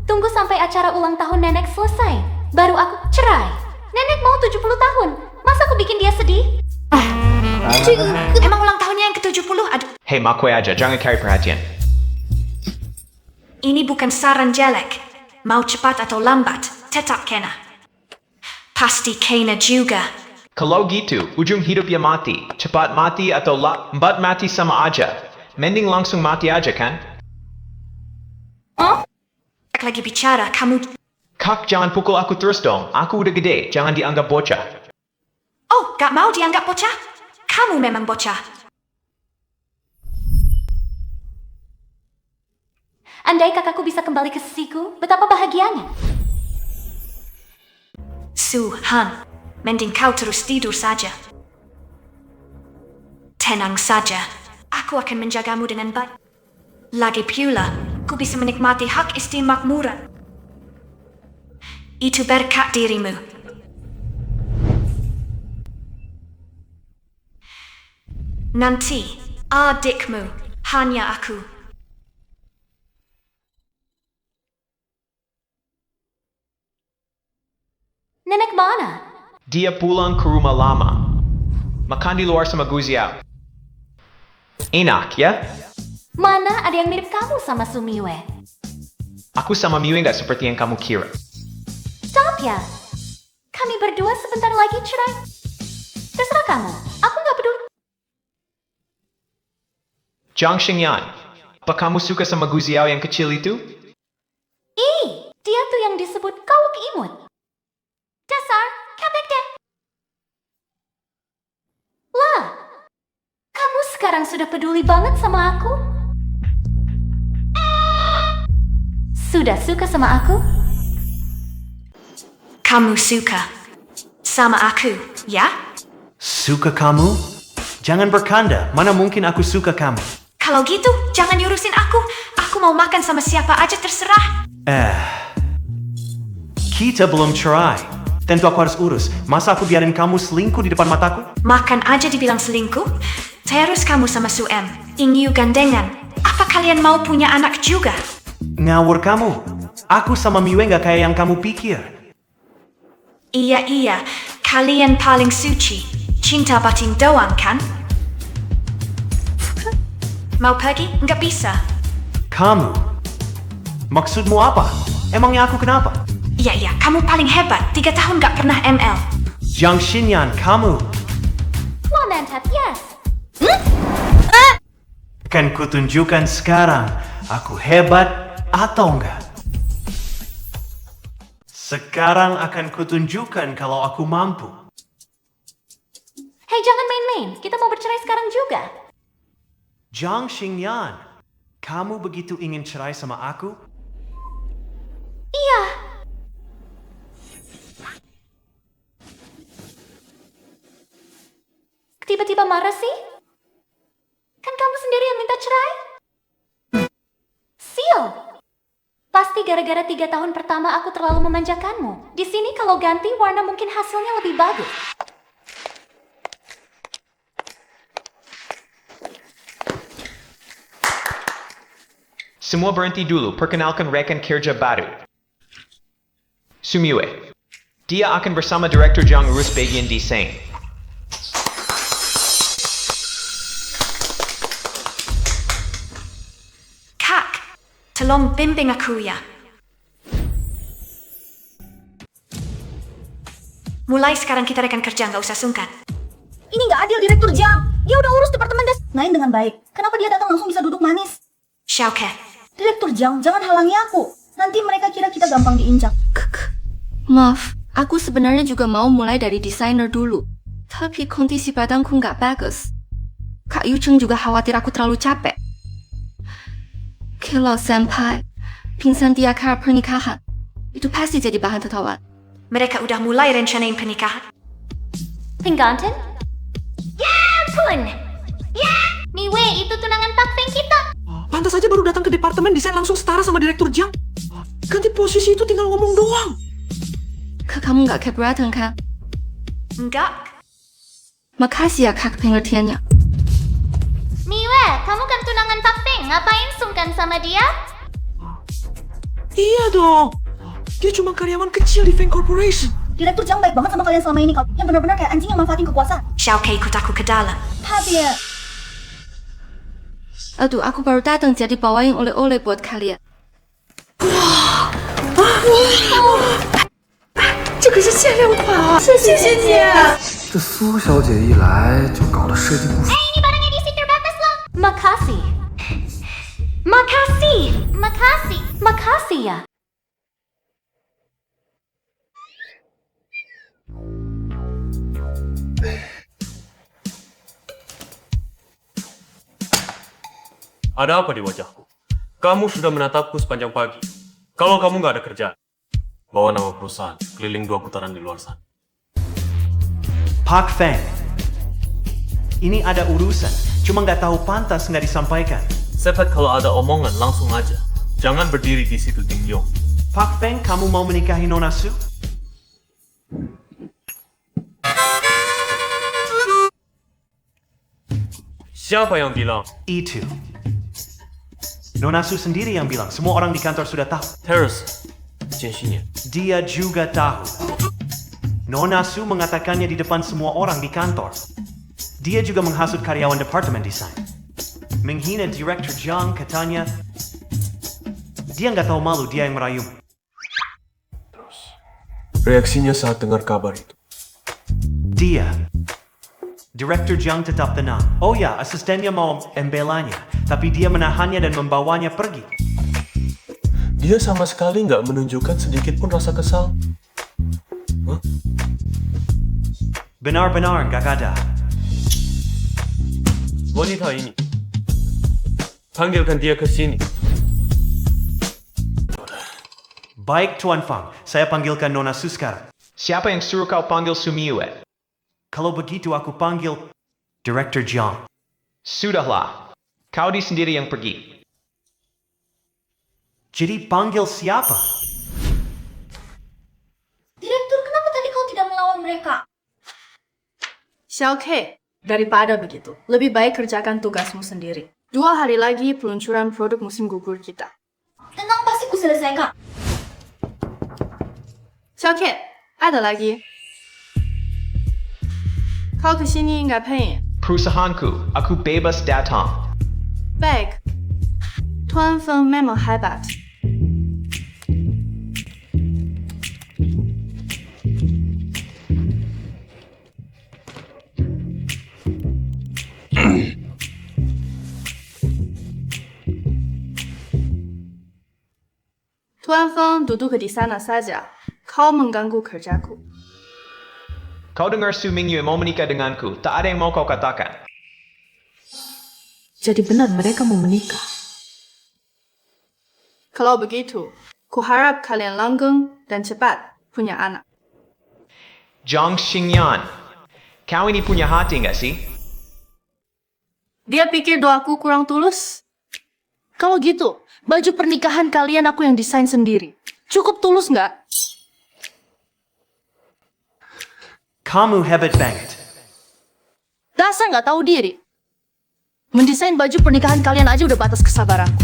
Tunggu sampai acara ulang tahun nenek selesai, baru aku cerai. Nenek mau 70 tahun, masa aku bikin dia sedih? Emang ulang tahunnya yang ke-70? Aduh. Hei, makwe aja, jangan cari perhatian. Ini bukan saran jelek. Mau cepat atau lambat, tetap kena. Pasti kena juga. Kalau gitu, ujung hidup ya mati. Cepat mati atau lambat mati sama aja. Mending langsung mati aja kan? Lagi bicara, kamu... Kak, jangan pukul aku terus dong. Aku udah gede, jangan dianggap bocah. Oh, gak mau dianggap bocah? Kamu memang bocah. Andai kakakku bisa kembali ke sisiku, betapa bahagianya. Su Han, mending kau terus tidur saja. Tenang saja, aku akan menjagamu dengan baik. Lagi pula, ku bisa menikmati hak istimewa. Itu berkat dirimu. Nanti, adikmu, hanya aku. Dia pulang ke rumah lama. Makan di luar sama Guziao. Enak ya? Mana ada yang mirip kamu sama Sumiwe? Aku sama Miwe nggak seperti yang kamu kira. Stop ya. Kami berdua sebentar lagi cerai. Terserah kamu. Aku nggak peduli. Jiang Xingyan, apa kamu suka sama Guziao yang kecil itu? Dia tuh yang disebut kawuk imut. Dasar, kepek deh. Lah, kamu sekarang sudah peduli banget sama aku? Sudah suka sama aku? Kamu suka sama aku, ya? Suka kamu? Jangan bercanda, mana mungkin aku suka kamu. Kalau gitu, jangan nyurusin aku. Aku mau makan sama siapa aja terserah. Kita belum cerai. Tentu aku harus urus. Masa aku biarin kamu selingkuh di depan mataku? Makan aja dibilang selingkuh? Terus kamu sama Suem, ingin gandengan. Apa kalian mau punya anak juga? Ngawur kamu. Aku sama Miwe gak kayak yang kamu pikir. Iya, kalian paling suci. Cinta batin doang kan? Mau pergi? Nggak bisa. Kamu? Maksudmu apa? Emangnya aku kenapa? Iya, kamu paling hebat. 3 tahun nggak pernah ML. Jiang Xinyan, kamu. Wah mantap, yes. Kan kutunjukkan sekarang, aku hebat atau enggak. Sekarang akan kutunjukkan kalau aku mampu. Hei, jangan main-main. Kita mau bercerai sekarang juga. Jiang Xingyan, kamu begitu ingin cerai sama aku? Iya. Tiba-tiba marah sih? Kan kamu sendiri yang minta cerai? Sil! Pasti gara-gara 3 tahun pertama aku terlalu memanjakanmu. Di sini kalau ganti warna mungkin hasilnya lebih bagus. Semua berhenti dulu, perkenalkan rekan kerja baru. Sumiwe. Dia akan bersama Direktur Jiang urus bagian desain. Kak, tolong bimbing aku ya. Mulai sekarang kita rekan kerja, nggak usah sungkan. Ini nggak adil, Direktur Jiang. Dia udah urus departemen lain dengan baik. Kenapa dia datang langsung bisa duduk manis? Xiaoke. Direktur Jiang, jangan halangi aku. Nanti mereka kira kita gampang diinjak. Maaf, aku sebenarnya juga mau mulai dari desainer dulu. Tapi kondisi badanku nggak bagus. Kak Yucheng juga khawatir aku terlalu capek. Kalau senpai, pingsan di akhir pernikahan, itu pasti jadi bahan tertawa. Mereka udah mulai rencanain pernikahan. Pengganten? Ya ampun! Ya! Miwe, itu tunangan Pak Feng kita! Pantas aja baru datang ke departemen desain langsung setara sama Direktur Jiang. Ganti posisi itu tinggal ngomong doang. Kamu nggak keberatan kan? Enggak. Makasih ya kak pengertiannya. Miwe, kamu kan tunangan Pak Feng. Ngapain sungkan sama dia? Iya dong. Dia cuma karyawan kecil di Feng Corporation. Direktur Jiang baik banget sama kalian selama ini kok. Yang benar-benar kayak anjing yang manfaatin kekuasaan. Xiaoke ikut aku ke dalam. Tapi ya... Aduh, aku baru datang jadi bawain oleh-oleh buat kalian. 这可是限量款，谢谢你。这苏小姐一来就搞得设计部。 Ini barangnya di situ bagus loh. Makasih. Makasih. Makasih. Makasih ya. Ada apa di wajahku? Kamu sudah menatapku sepanjang pagi. Kalau kamu nggak ada kerjaan, bawa nama perusahaan keliling 2 putaran di luar sana. Pak Feng, ini ada urusan. Cuma nggak tahu pantas nggak disampaikan. Sepet kalau ada omongan langsung aja. Jangan berdiri di situ Ting-Yong. Pak Feng, kamu mau menikahi Nona Su? Siapa yang bilang? Itu. Nona Su sendiri yang bilang. Semua orang di kantor sudah tahu. Terus, Jian Xinyan. Dia juga tahu. Nona Su mengatakannya di depan semua orang di kantor. Dia juga menghasut karyawan departemen desain. Menghina Direktur Jiang katanya. Dia nggak tahu malu dia yang merayu. Reaksinya saat dengar kabar itu. Dia. Direktur Jiang tetap tenang. Oh ya, asistennya mau membelanya, tapi dia menahannya dan membawanya pergi. Dia sama sekali nggak menunjukkan sedikit pun rasa kesal. Hah? Benar-benar nggak ada. Wanita ini. Panggilkan dia ke sini. Baik Tuan Fang, saya panggilkan Nona Su sekarang. Siapa yang suruh kau panggil Sumiue? Kalau begitu aku panggil Direktur Jiang. Sudahlah. Kau di sendiri yang pergi. Jadi panggil siapa? Direktur, kenapa tadi kau tidak melawan mereka? Xiao Ke, daripada begitu, lebih baik kerjakan tugasmu sendiri. 2 hari lagi peluncuran produk musim gugur kita. Tenang, pasti ku selesaikan. Xiao Ke, ada lagi. Kau kesini ngapain? Perusahaanku, aku bebas datang. Baik. Tuan Feng memang hebat. Tuan Feng duduk di sana saja. Kau mengganggu kerjaku. Kau dengar Su Mingyue mau menikah denganku, tak ada yang mau kau katakan. Jadi benar mereka mau menikah. Kalau begitu, kuharap kalian langgeng dan cepat punya anak. Zhang Xingyan, kau ini punya hati nggak sih? Dia pikir doaku kurang tulus? Kalau gitu, baju pernikahan kalian aku yang desain sendiri. Cukup tulus nggak? Kamu hebat banget. Dasar nggak tahu diri. Mendesain baju pernikahan kalian aja udah batas kesabaranku.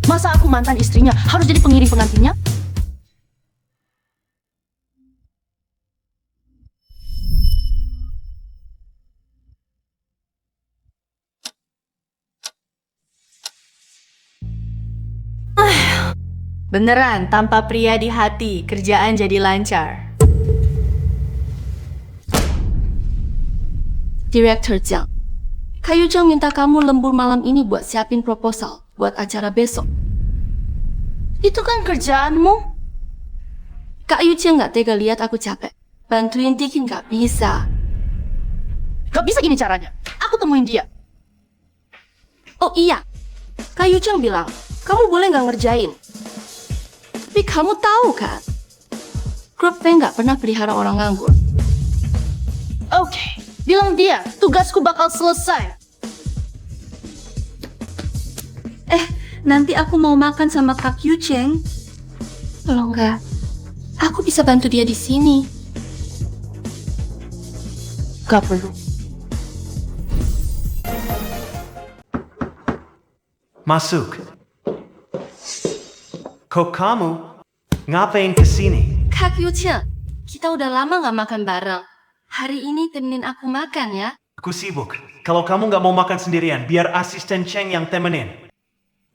Masa aku mantan istrinya harus jadi pengiring pengantinnya? Beneran, tanpa pria di hati, kerjaan jadi lancar. Direktur Jiang, Kak Yu Jiang minta kamu lembur malam ini buat siapin proposal buat acara besok. Itu kan kerjaanmu. Kak Yu Jiang nggak tega lihat aku capek. Bantuin dikit nggak bisa. Gak bisa gini caranya. Aku temuin dia. Oh iya, Kak Yu Jiang bilang, kamu boleh nggak ngerjain. Tapi kamu tahu kan, Grup Feng nggak pernah pelihara orang nganggur. Oke, bilang dia, tugasku bakal selesai. Nanti aku mau makan sama Kak Yu Cheng. Tolong nggak? Aku bisa bantu dia di sini. Gak perlu. Masuk. Kok kamu ngapain kesini? Kak Yu Cheng, kita udah lama nggak makan bareng. Hari ini temenin aku makan ya. Aku sibuk. Kalau kamu nggak mau makan sendirian, biar asisten Cheng yang temenin.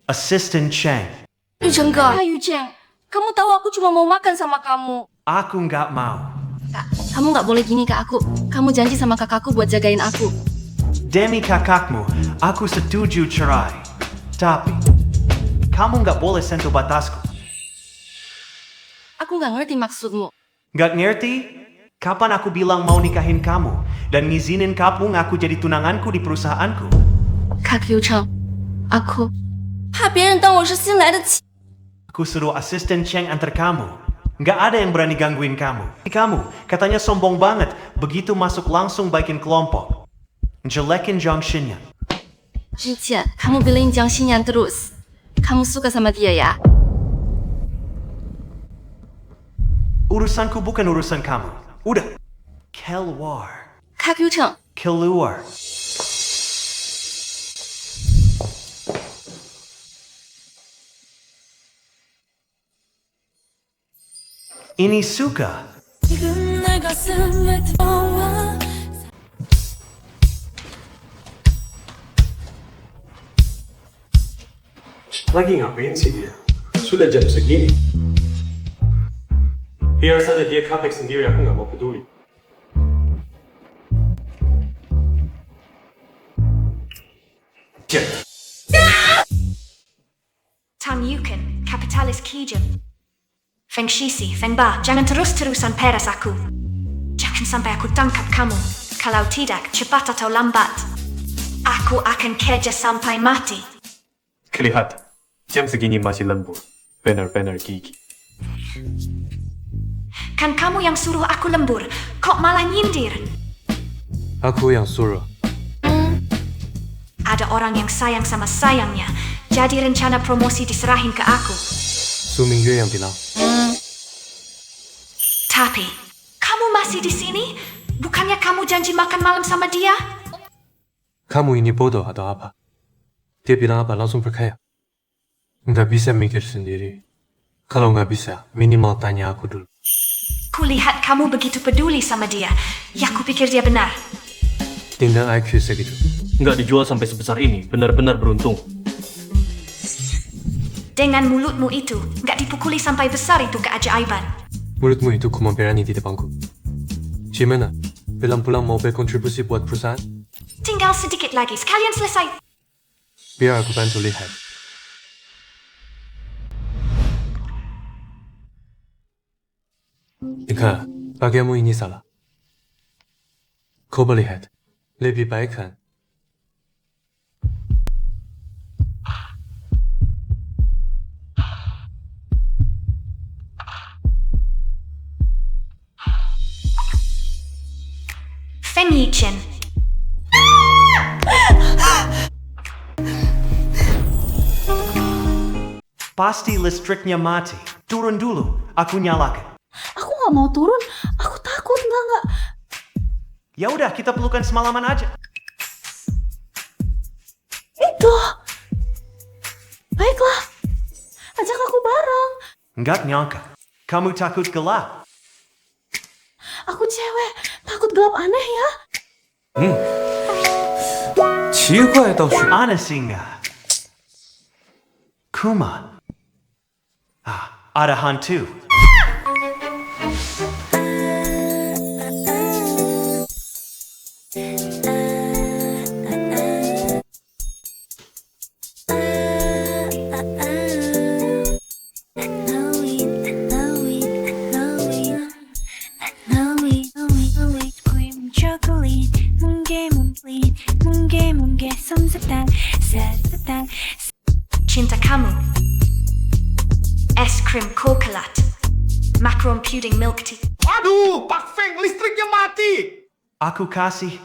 Asisten Cheng. Yu Cheng, Kak Yu Cheng, kamu tahu aku cuma mau makan sama kamu. Aku nggak mau. Kak, kamu nggak boleh gini ke aku. Kamu janji sama kakakku buat jagain aku. Demi kakakmu, aku setuju cerai. Tapi, kamu nggak boleh sentuh batasku. Aku nggak ngerti maksudmu. Nggak ngerti? Kapan aku bilang mau nikahin kamu dan ngizinin kamu ngaku jadi tunanganku di perusahaanku? Kak Yu Cheng, aku怕别人当我是新来的妻。 Aku suruh asisten Cheng antar kamu. Nggak ada yang berani gangguin kamu. Kamu katanya sombong banget. Begitu masuk langsung baikin kelompok. Jelekin Zhang Xinyan. 之前 kamu belain Jiang Xinyan terus. Kamu suka sama dia ya? Urusanku bukan urusan kamu. Udah. Keluar. Kak Yu Cheng, Keluar. Ini suka. Lagi ngapain sih dia? Sudah jam segini. Biar saja dia comeback sendiri, aku nggak mau peduli. Tang Yuken, kapitalis Kijun. Feng Shisi, Feng Ba, jangan terus-terusan peras aku. Jangan sampai aku tangkap kamu. Kalau tidak, cepat atau lambat, aku akan kerja sampai mati. Kelihatan, jam segini masih lembur. Benar-benar gigi. Kan kamu yang suruh aku lembur, kok malah nyindir? Aku yang suruh. Ada orang yang sayang sama sayangnya, jadi rencana promosi diserahin ke aku. Su Mingyue yang bilang. Tapi, kamu masih di sini? Bukannya kamu janji makan malam sama dia? Kamu ini bodoh atau apa? Dia bilang apa langsung percaya. Nggak bisa mikir sendiri. Kalau nggak bisa, minimal tanya aku dulu. Kulihat kamu begitu peduli sama dia. Ya kupikir dia benar. Tinggal IQ segitu. Nggak dijual sampai sebesar ini, benar-benar beruntung. Dengan mulutmu itu, nggak dipukuli sampai besar itu keajaiban. Mulutmu itu cuma berani di depanku. Gimana? Bilang pulang mau berkontribusi buat perusahaan? Tinggal sedikit lagi, sekalian selesai. Biar aku bantu lihat. Enggak, bagianmu ini salah. Coba lihat, lebih baik kan? Feng Yichen. Pasti listriknya mati. Turun dulu, aku nyalakan. Aku nggak mau turun, aku takut nggak. Ya udah, kita pelukan semalaman aja. Itu. Baiklah, ajak aku bareng. Nggak nyangka, kamu takut gelap. Aku cewek, takut gelap aneh ya. Aneh sih nggak? Kuma. Ada hantu. Cinta kamu. Es krim coconut. Macaron pudding milk tea. Aduh, Pak Feng, listriknya mati. Aku kasih.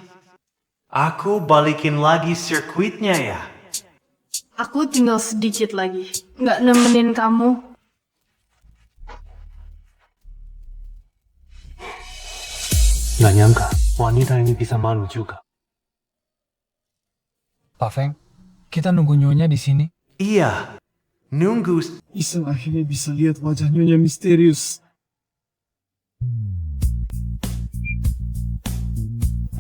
Aku balikin lagi sirkuitnya ya. Aku tinggal sedikit lagi. Nggak nemenin kamu. Nggak nyangka, wanita ini bisa malu juga. Pak Feng, kita nunggu Nyonya di sini. Iya, nunggu. Iseng akhirnya bisa lihat wajah Nyonya misterius.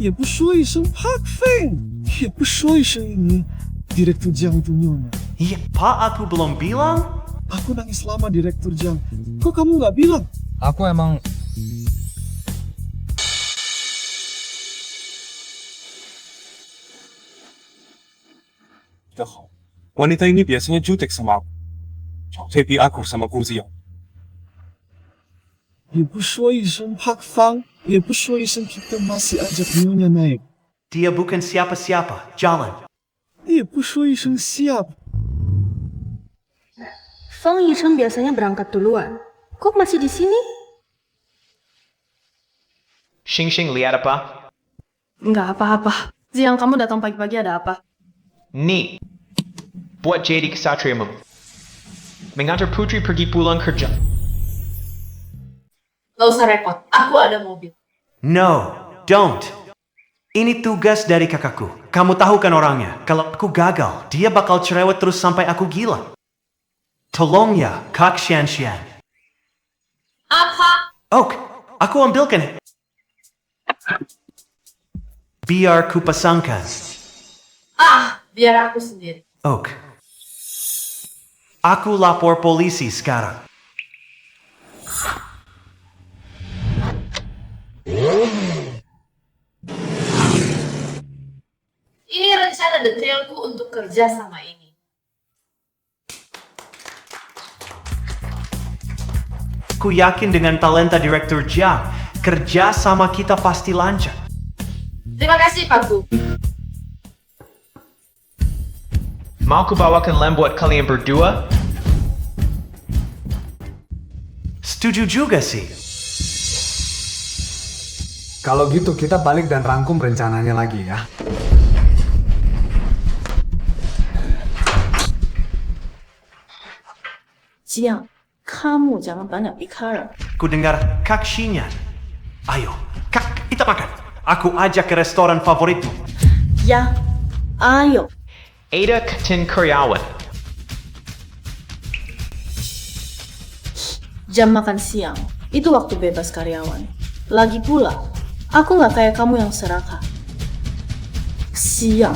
Ya, 不说一声 Pak Feng， 也不说一声ini Direktur Jiang itu Nyonya. Iya, Pak, aku belum bilang. Aku nangis lama Direktur Jiang. Kok kamu nggak bilang? Aku emang... Wanita ini biasanya jutek sama aku. Tapi aku sama Guziao. 也不说一声 Pak Fang， 也不说一声 kita masih ajak Nyonya naik. Dia bukan siapa-siapa, jalan. 也不说一声 siap. Feng Yichen biasanya berangkat duluan. Kok masih di sini? Xing lihat apa? Nggak apa-apa. Ziang, kamu datang pagi-pagi ada apa? Nih, buat jadi kesatriamu. Mengantar putri pergi pulang kerja. Gak usah repot, aku ada mobil. No, don't. Ini tugas dari kakakku. Kamu tahu kan orangnya. Kalau aku gagal, dia bakal cerewet terus sampai aku gila. Tolong ya, Kak Xian. Apa? Oke, Aku ambilkan. Biar ku pasangkan. Biar aku sendiri. Oak. Aku lapor polisi sekarang. Ini rencana detailku untuk kerja sama ini. Ku yakin dengan talenta Direktur Jiang, kerja sama kita pasti lancar. Terima kasih, Pak Gu. Mau ku bawakan lem buat kalian berdua? Setuju juga sih. Kalau gitu kita balik dan rangkum rencananya lagi ya. Jiang, kamu jangan banyak bicara. Ku dengar Kak Xinyan. Ayo, Kak, kita makan. Aku ajak ke restoran favoritmu. Ya, ayo. Ada Katin Karyawan. Jam makan siang, itu waktu bebas karyawan. Lagi pula, aku nggak kayak kamu yang serakah. Siang,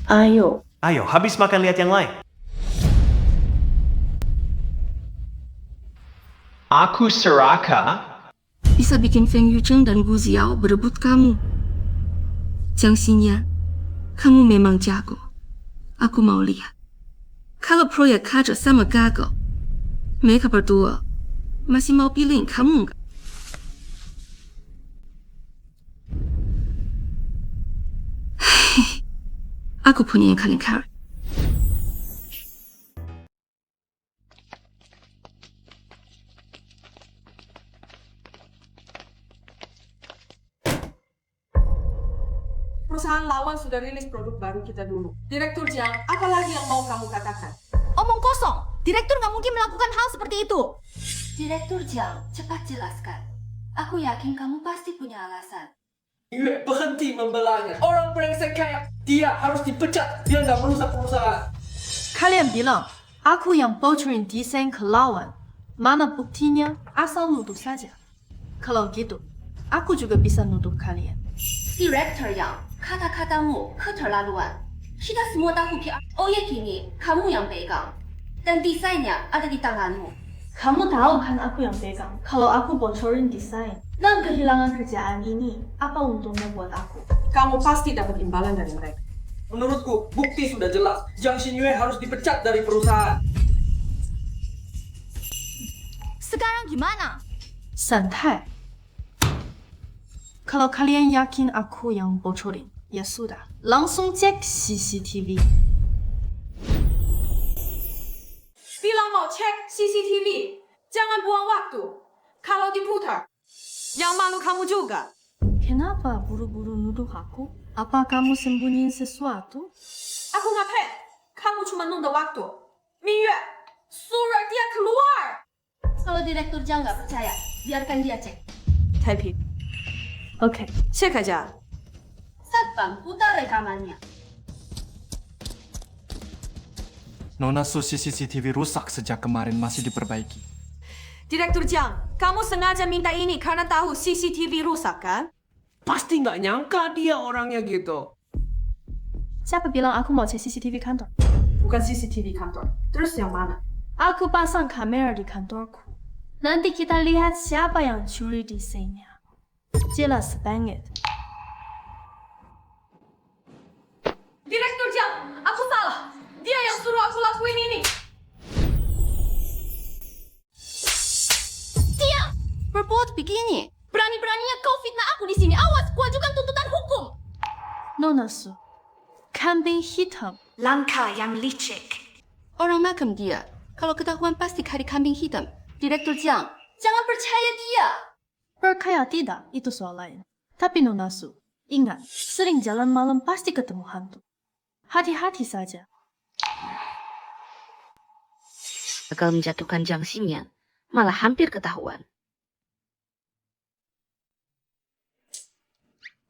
ayo. Ayo, habis makan lihat yang lain. Aku serakah. Bisa bikin Feng Yucheng dan Gu Ziao berebut kamu. Jiang Xinyan, kamu memang jago. Aku mau lihat. Kalau proyek kerja sama gagal, mereka berdua masih mau pilih kamu nggak? Aku punya yang kalian cari. Perusahaan lawan sudah rilis produk baru kita dulu. Direktur Jiang, apa lagi yang mau kamu katakan? Omong kosong. Direktur nggak mungkin melakukan hal seperti itu. Direktur Jiang, cepat jelaskan. Aku yakin kamu pasti punya alasan. Yue, berhenti membelanya. Orang brengsek kayak dia harus dipecat. Dia nggak merusak perusahaan. Kalian bilang, aku yang bocorin desain ke lawan. Mana buktinya? Asal nuduh saja. Kalau gitu, aku juga bisa nuduh kalian. Direktur Yang, kata-katamu keterlaluan. Sudah semua tahu proyek ini kamu yang pegang. Dan desainnya ada di tanganmu. Kamu tahu kan aku yang pegang. Kalau aku bocorin desain, dan kehilangan kerjaan ini, apa untungnya buat aku? Kamu pasti dapat imbalan dari mereka. Menurutku, bukti sudah jelas. Jiang Xinyue harus dipecat dari perusahaan. Sekarang gimana? Santai. Kalau kalian yakin aku yang bocorin, ya sudah. Langsung cek CCTV. Bilang mau cek CCTV. Jangan buang waktu. Kalau diputar, yang malu kamu juga. Kenapa buru-buru nuduh aku? Apa kamu sembunyiin sesuatu? Aku ngapain? Kamu cuma nunda waktu. Mingyue, surat dia keluar. Kalau Direktur Jiang nggak percaya, biarkan dia cek. Taiping. Oke. Cek aja. Satpam, putar rekamannya. Nona Su CCTV rusak sejak kemarin masih diperbaiki. Direktur Jiang, kamu sengaja minta ini karena tahu CCTV rusak kan? Pasti nggak nyangka dia orangnya gitu. Siapa bilang aku mau cek CCTV kantor? Bukan CCTV kantor. Terus yang mana? Aku pasang kamera di kantorku. Nanti kita lihat siapa yang curi desainnya. Jelas banget. Direktur Jiang, aku salah. Dia yang suruh aku lakuin ini. Dia berbuat begini. Berani-beraninya kau fitnah aku di sini. Awas, ku ajukan tuntutan hukum. Nona Su, kambing hitam. Langkah yang licik. Orang makam dia. Kalau ketahuan pasti cari kambing hitam. Direktur Jiang, jangan percaya dia. Percaya tidak, itu soal lain. Tapi Nona Su, ingat, sering jalan malam pasti ketemu hantu. Hati-hati saja. Gagal menjatuhkan Jiang Xinyan, malah hampir ketahuan.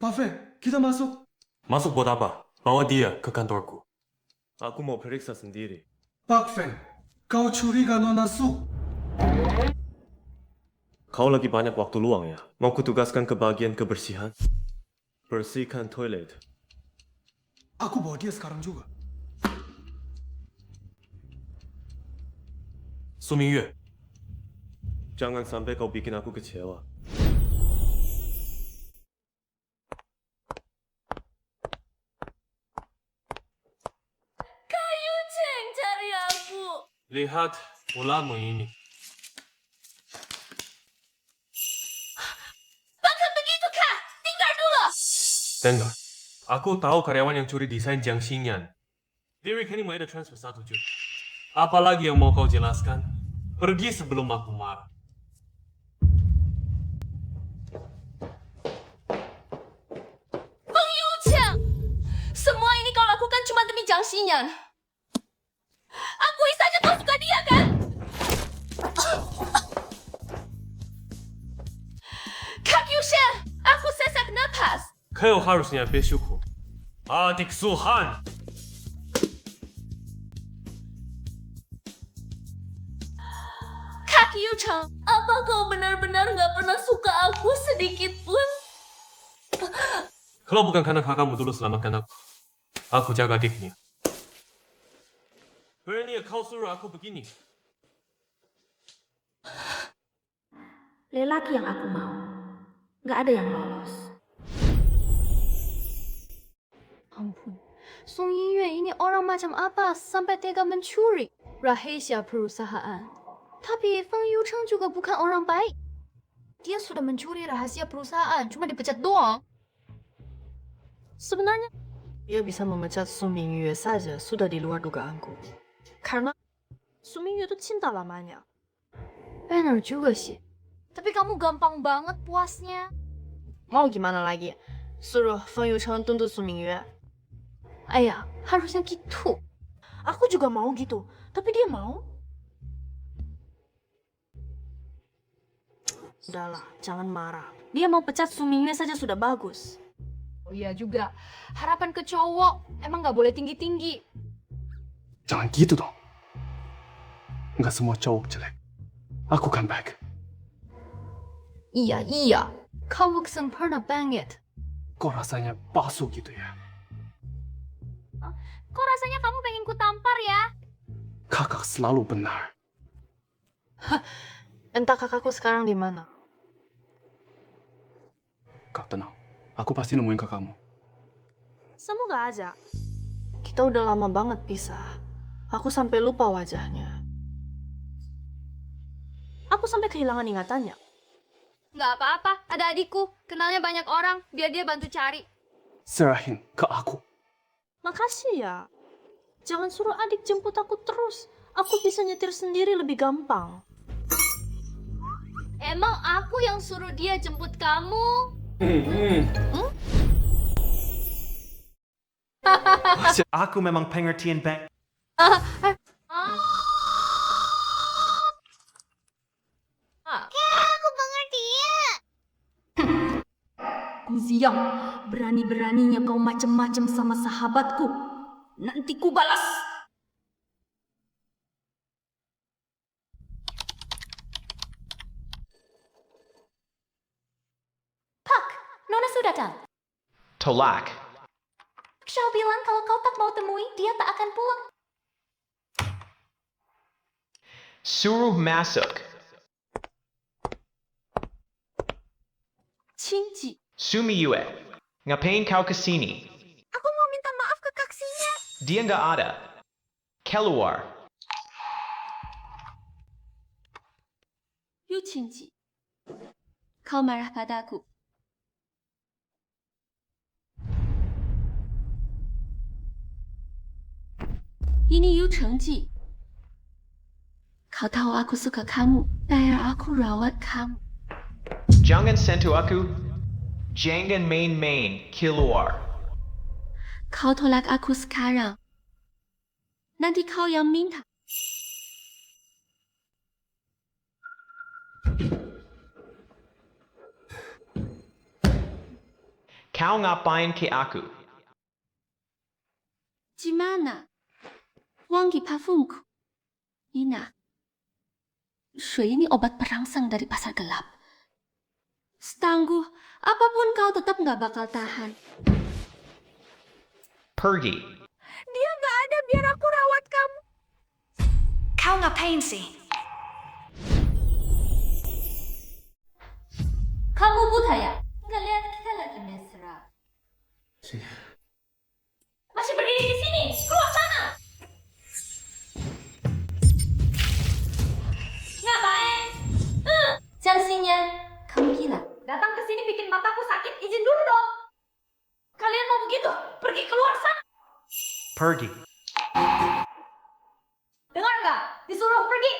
Pak Feng, kita masuk. Masuk buat apa? Bawa dia ke kantorku. Aku mau periksa sendiri. Pak Feng, kau curiga Nona Su? Kau lagi banyak waktu luang ya? Mau kutugaskan ke bagian kebersihan? Bersihkan toilet. Aku bawa dia sekarang juga. Su Mingyue, Jangan sampai kau bikin aku kecewa. Kayu Cheng cari aku. lihat bola ini. Bukan begitu, Kak. Tinggal dulu. Dengar, aku tahu karyawan yang curi desain Jiang Xingyan. Dia rekening ada transfer 1 juta. Apalagi yang mau kau jelaskan? Pergi sebelum aku marah. Feng Yucheng, semua ini kau lakukan cuma demi Jiang Xingyan. Akui saja kau suka dia, kan? Kak Yushen, aku sesak napas. Kau harusnya bersyukur. Adik Suhan. Kak Yucheng, apa kau benar-benar nggak pernah suka aku sedikit pun? Kalau bukan karena kakakmu dulu selamatkan aku jaga adiknya. Berani kau suruh aku begini. Lelaki yang aku mau, nggak ada yang lolos. Ampun, Song Yingyue ini orang macam apa sampai tega mencuri rahasia perusahaan? Tapi Feng Yucheng juga bukan orang baik. Dia sudah mencuri rahasia perusahaan, cuma dipecat doang. Sebenarnya, dia bisa memecat Su Mingyue saja sudah di luar dugaanku. Karena Su Mingyue itu cinta lamanya. Benar juga sih. Tapi kamu gampang banget puasnya. Mau gimana lagi? Suruh Feng Yucheng tuntut Su Mingyue. Ayah, harusnya gitu. Aku juga mau gitu, tapi dia mau. Sudahlah, jangan marah. Dia mau pecat Su Mingyue saja sudah bagus. Oh iya juga, harapan ke cowok emang nggak boleh tinggi-tinggi. Jangan gitu dong. Nggak semua cowok jelek. Aku kan baik. Iya. Kau sempurna banget. Kok rasanya palsu gitu ya? Kok rasanya kamu pengen ku tampar ya? Kakak selalu benar. Entah kakakku sekarang di mana. Kau tenang. Aku pasti nemuin kakakmu. Semoga aja. Kita udah lama banget pisah. Aku sampai lupa wajahnya. Aku sampai kehilangan ingatannya. Nggak apa-apa, ada adikku. Kenalnya banyak orang, biar dia bantu cari. Serahin ke aku. Makasih ya. Jangan suruh adik jemput aku terus. Aku bisa nyetir sendiri lebih gampang. Emang aku yang suruh dia jemput kamu? Aku memang pengertian bank. Aku pengertian. Guziang, berani-beraninya kau macem-macem sama sahabatku. Nanti ku balas. Nona sudah datang. Tolak. Xiao bilang kalau kau tak mau temui, dia tak akan pulang. Suruh masuk. Qingji. Su Mingyue. Ngapain kau kesini? Aku mau minta maaf ke kaksinya. Dia nggak ada. Keluar. Yu Qingji, kau marah padaku. Ini Yu Chengji. Kau tahu aku suka kamu, biar aku rawat kamu. Jangan sentuh aku. Jangan main-main. Keluar. Kau tolak aku sekarang. Nanti kau yang minta. Kau ngapain ke aku? Gimana? Wangi parfumku. Nina, Shui ini obat perangsang dari pasar gelap. Setangguh, apapun kau tetap nggak bakal tahan. Pergi. Dia nggak ada, biar aku rawat kamu. Kau ngapain sih? Kamu buta ya? Nggak lihat kita lagi mesra. Masih berdiri di sini, keluar sana. Ngapain? Jansinya, kamu gila. Datang ke sini bikin mataku sakit, izin dulu dong. Kalian mau begitu? Pergi keluar sana. Pergi. Dengar nggak? Disuruh pergi.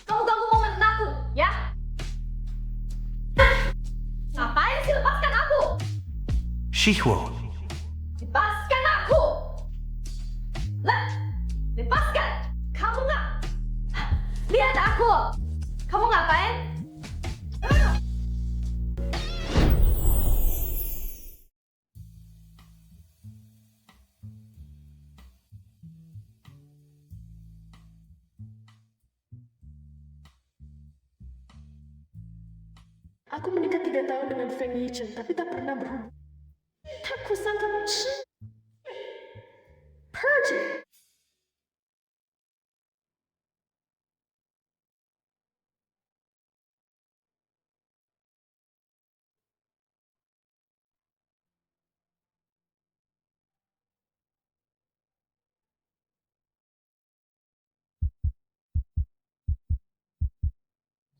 Kamu ganggu momen aku, ya? Ngapain sih? Lepaskan aku. Shihwo. Lepaskan aku. Lepaskan. Kamu nggak? Lihat aku. Kamu ngapain? Aku menikah 3 tahun dengan Feng Yichen, tapi tak pernah berhubung. Tak kusangka Pergi.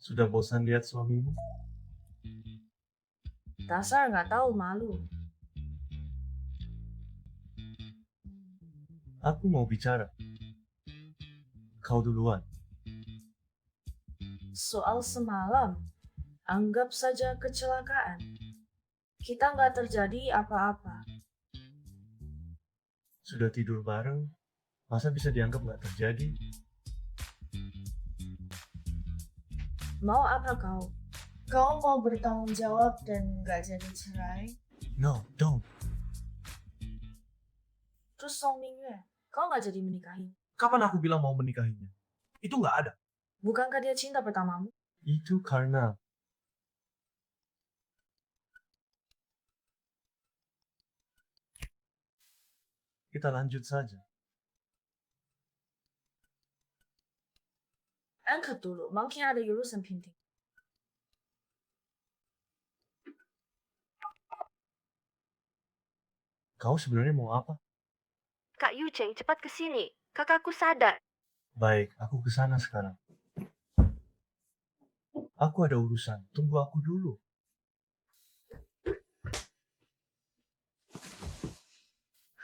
Sudah bosan lihat suamimu? Dasar nggak tahu malu. Aku mau bicara. Kau duluan. Soal semalam, anggap saja kecelakaan. Kita nggak terjadi apa-apa. Sudah tidur bareng, masa bisa dianggap nggak terjadi? Mau apa kau? Kau mau bertanggung jawab dan nggak jadi cerai? No, don't. Terus Song Mingyue, kau nggak jadi menikahi? Kapan aku bilang mau menikahinya? Itu nggak ada. Bukankah dia cinta pertamamu? Itu karena kita lanjut saja. Angkat dulu, mungkin ada urusan penting. Kau sebenarnya mau apa? Kak Yu Cheng, cepat ke sini. Kakakku sadar. Baik, aku ke sana sekarang. Aku ada urusan, tunggu aku dulu.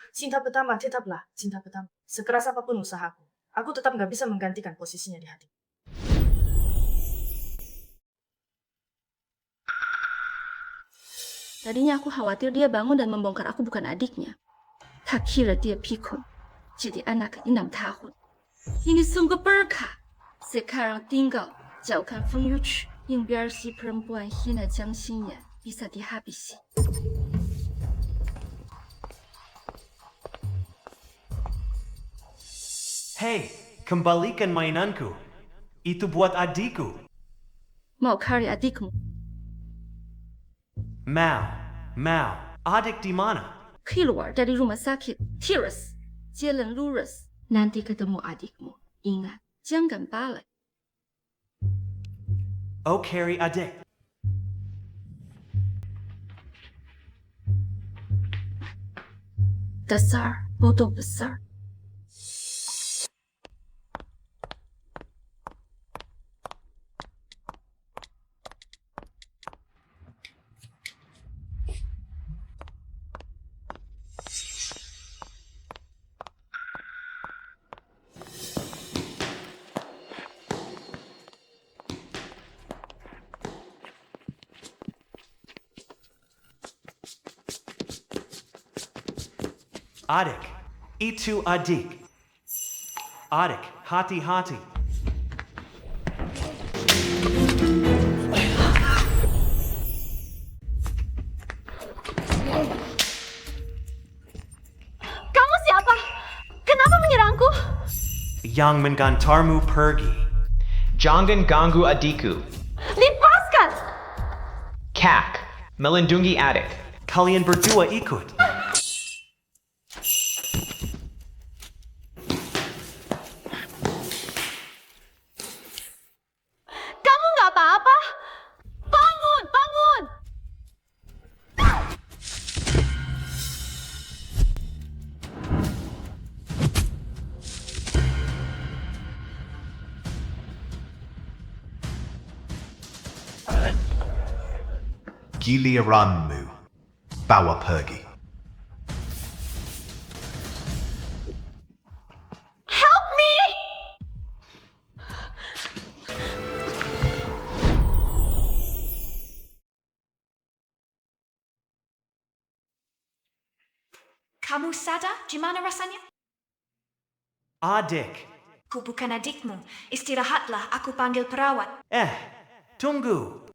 Cinta pertama, tetaplah cinta pertama. Sekeras apapun usahaku, aku tetap nggak bisa menggantikan posisinya di hati. Tadinya aku khawatir dia bangun dan membongkar aku bukan adiknya. Tak kira dia pikun, jadi anak ke-6 tahun. Ini sungguh berkah. Sekarang tinggal jauhkan Feng Yuqu, yang biar si perempuan hina Jiang Xinyan bisa dihabisi. Hei, kembalikan mainanku. Itu buat adikku. Mau cari adikmu? Mau, adik di mana? Keluar dari rumah sakit, Tiras, jalan lurus. Nanti ketemu adikmu. Ingat, jangan balik. Oh, Carrie adik. Dasar bodoh besar. Adik, itu adik. Adik, hati-hati. yang menggantarmu pergi. Jangan ganggu adikku. Lepaskan! Kak, melindungi adik. Kalian berdua ikut. Kamu nggak apa-apa? Bangun, bangun! Giliranmu. Bawa pergi. Help me! Kamu sadar gimana rasanya? Adik. Ku bukan adikmu. Istirahatlah, aku panggil perawat. Tunggu.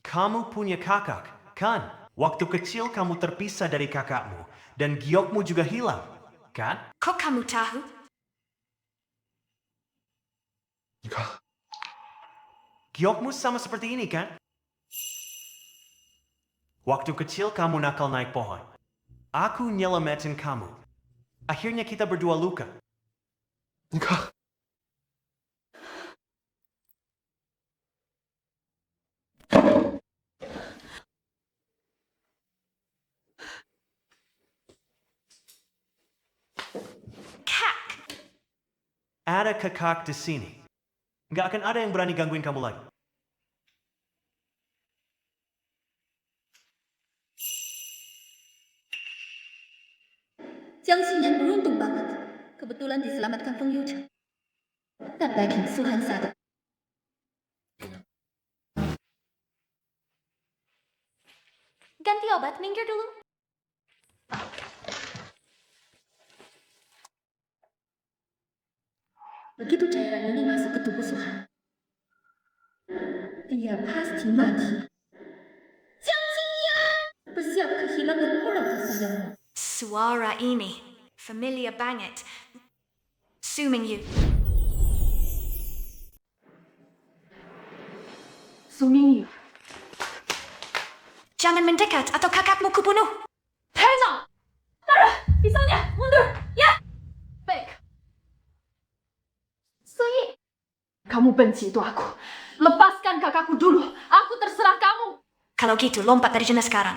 Kamu punya kakak, kan? Waktu kecil kamu terpisah dari kakakmu, dan giokmu juga hilang, kan? Kok kamu tahu? Giokmu sama seperti ini, kan? Waktu kecil kamu nakal naik pohon. Aku nyelamatin kamu. Akhirnya kita berdua luka. Ada kakak di sini. Nggak akan ada yang berani gangguin kamu lagi. Jiang Xinyan beruntung banget. Kebetulan diselamatkan Feng Yucheng. Dan backing Suhan Sada. Ganti obat, minggir dulu. Begitu cairan ini masuk ke tubuh Suhan, dia pasti mati. Jiang Xinyan! Bersiap kehilangan orang tersayang. Suara ini familiar banget. Su Mingyu. Su Mingyu. Jangan mendekat atau kakakmu kubunuh. Tarzan! Tara, pisaunya, mundur, ya! Baik. Sui, kamu benci itu aku. Lepaskan kakakku dulu. Aku terserah kamu. Kalau gitu, lompat dari jendela sekarang.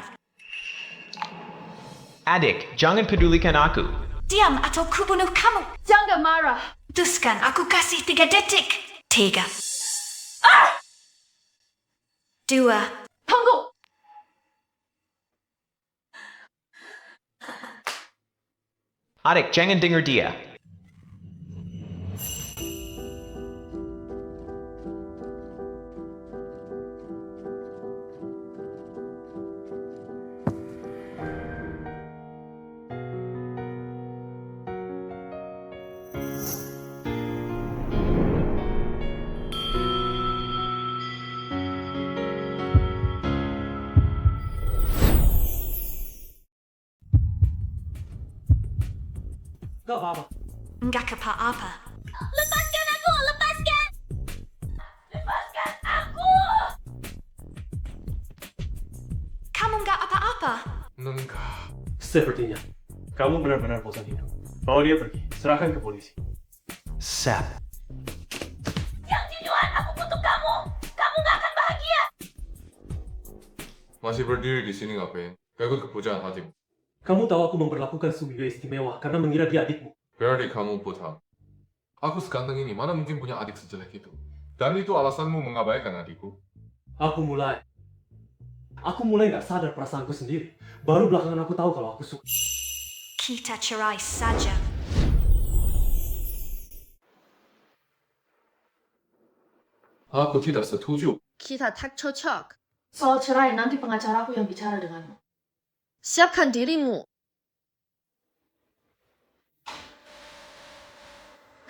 Adik, jangan pedulikan aku. Diam atau kubunuh kamu. Jangan marah. Putuskan, aku kasih 3 detik. 3. 2. Tunggu. Adik, jangan dengar dia. Gak apa-apa. Enggak apa-apa. Lepaskan aku! Lepaskan! Lepaskan aku! Kamu enggak apa-apa. Enggak. Sepertinya kamu benar-benar bosan hidup. Bawa dia pergi. Serahkan ke polisi. Sap. Yang Jinyuan, aku butuh kamu! Kamu gak akan bahagia! Masih berdiri di sini ngapain? Gak ikut kepujahan hatimu. Kamu tahu aku memperlakukan Sumio istimewa karena mengira dia adikmu. Berarti kamu buta. Aku seganteng ini, mana mungkin punya adik sejelek itu? Dan itu alasanmu mengabaikan adikku? Aku mulai gak sadar perasaanku sendiri. Baru belakangan aku tahu kalau aku suka. Kita cerai saja. Aku tidak setuju. Kita tak cocok. Soal cerai nanti pengacaraku yang bicara denganmu. Siapkan dirimu.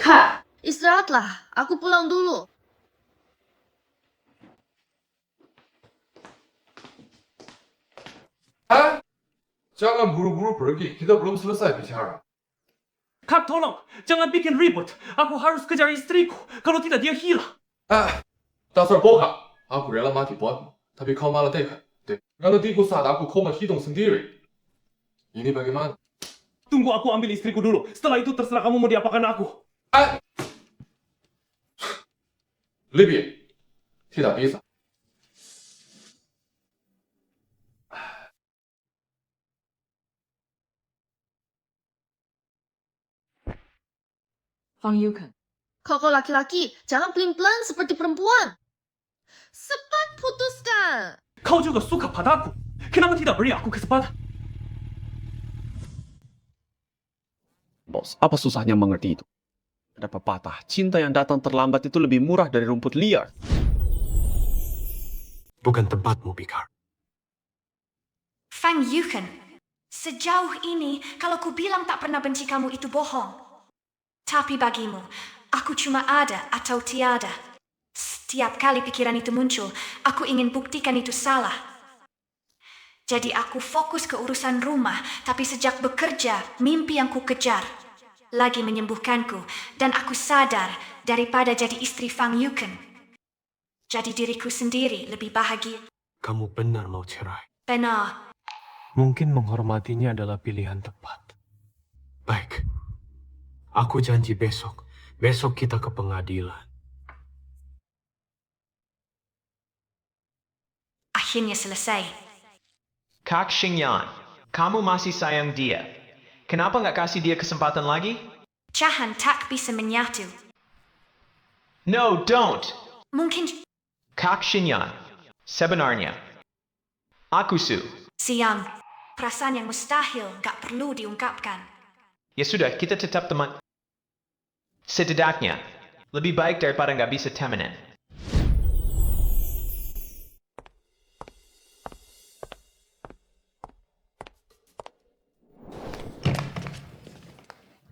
Kak, istirahatlah. Aku pulang dulu. Hah? Jangan buru-buru pergi, kita belum selesai bicara. Kak, tolong, jangan bikin ribut. Aku harus kejar istriku. Kalau tidak, dia hilang. Dasar bohong. Aku rela mati buatmu, tapi kau malah dekat. Nanti saat aku koma hidup sendiri. Ini bagaimana? Tunggu aku ambil istriku dulu. Setelah itu terserah kamu mau diapakan aku. Libby, tidak bisa. Fang Yuken, kau laki-laki, jangan pelin-pelan seperti perempuan. Cepat putuskan. Kau juga suka padaku. Kenapa tidak beri aku kesempatan? Bos, apa susahnya mengerti itu? Ada pepatah, cinta yang datang terlambat itu lebih murah dari rumput liar. Bukan tempatmu, Picard. Fang Yuken, sejauh ini kalau ku bilang tak pernah benci kamu itu bohong. Tapi bagimu, aku cuma ada atau tiada. Setiap kali pikiran itu muncul, aku ingin buktikan itu salah. Jadi aku fokus ke urusan rumah, tapi sejak bekerja, mimpi yang ku kejar lagi menyembuhkanku, dan aku sadar daripada jadi istri Fang Yuken, jadi diriku sendiri lebih bahagia. Kamu benar mau cerai. Benar. Mungkin menghormatinya adalah pilihan tepat. Baik. Aku janji besok kita ke pengadilan. Akhirnya selesai. Kak Xingyan, kamu masih sayang dia. Kenapa nggak kasih dia kesempatan lagi? Cahan tak bisa menyatu. No, don't. Mungkin Kak Xingyan, sebenarnya aku siang, perasaan yang mustahil gak perlu diungkapkan. Ya sudah, kita tetap teman. Setidaknya, lebih baik daripada nggak bisa temenan.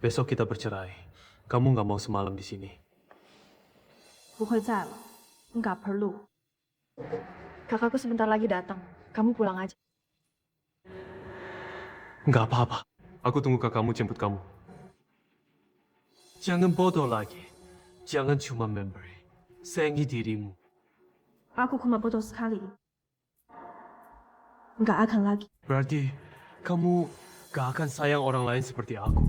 Besok kita bercerai. Kamu nggak mau semalam di sini. 不会再了, nggak perlu. Kakakku sebentar lagi datang. Kamu pulang aja. Nggak apa-apa. Aku tunggu kakakmu jemput kamu. Jangan bodoh lagi. Jangan cuma memberi. Sayangi dirimu. Aku cuma bodoh sekali. Nggak akan lagi. Berarti kamu gak akan sayang orang lain seperti aku.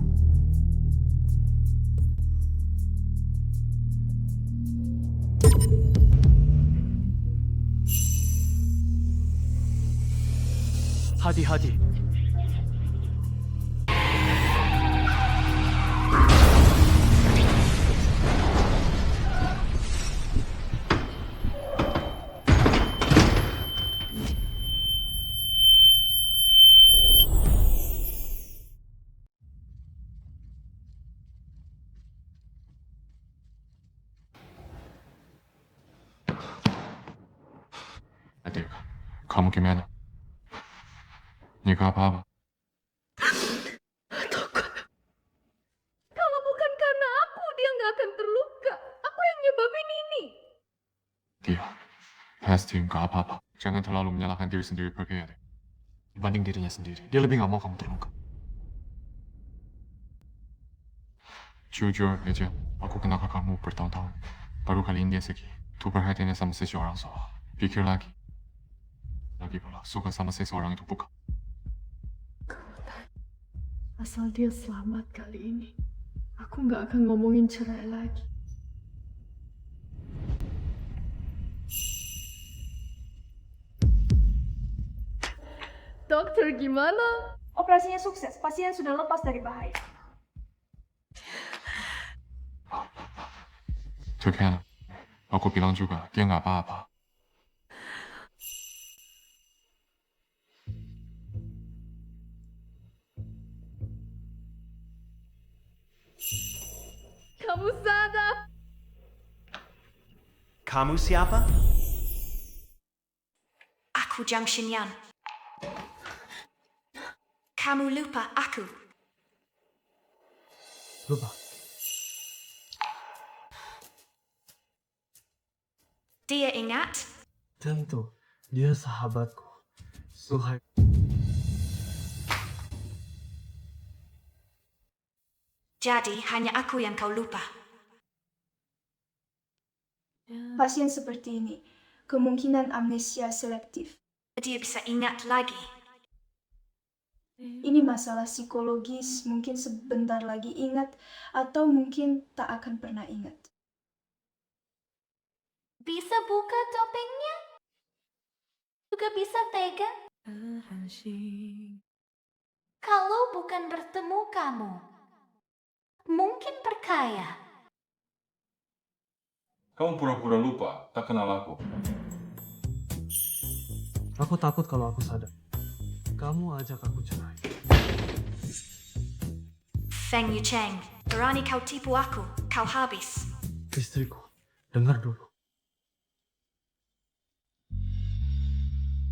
Hati-hati. Adik, kamu gimana? Nika apa-apa? Kalau bukan karena aku, dia nggak akan terluka. Aku yang nyebabin ini. Dia, pasti nggak apa-apa. Jangan terlalu menyalahkan diri sendiri, pergi ya, deh. Dibanding dirinya sendiri, dia lebih nggak mau kamu terluka. Jujur aja, aku kenal kamu bertahun-tahun. Baru kali ini dia sedih. Tuh perhatiannya sama seseorang soal. Pikir lagi. Lagi pula, suka sama seseorang itu bukan. Asal dia selamat kali ini, aku nggak akan ngomongin cerai lagi. Dokter, gimana? Operasinya sukses. Pasien sudah lepas dari bahaya. Tuhan, aku bilang juga, dia nggak apa-apa. Kamu sadar? Kamu siapa? Aku Jiang Xinyan. Kamu lupa aku. Lupa. Dia ingat? Tentu, dia sahabatku. Suhaib. Jadi hanya aku yang kau lupa. Pasien seperti ini, kemungkinan amnesia selektif. Dia bisa ingat lagi. Ini masalah psikologis, mungkin sebentar lagi ingat, atau mungkin tak akan pernah ingat. Bisa buka topengnya? Juga bisa pegang? Kalau bukan bertemu kamu, mungkin perkaya. Kamu pura-pura lupa, tak kenal aku. Aku takut kalau aku sadar. Kamu ajak aku cerai. Feng Yucheng, berani kau tipu aku, kau habis. Istriku, dengar dulu.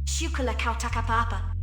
Syukurlah kau tak apa-apa.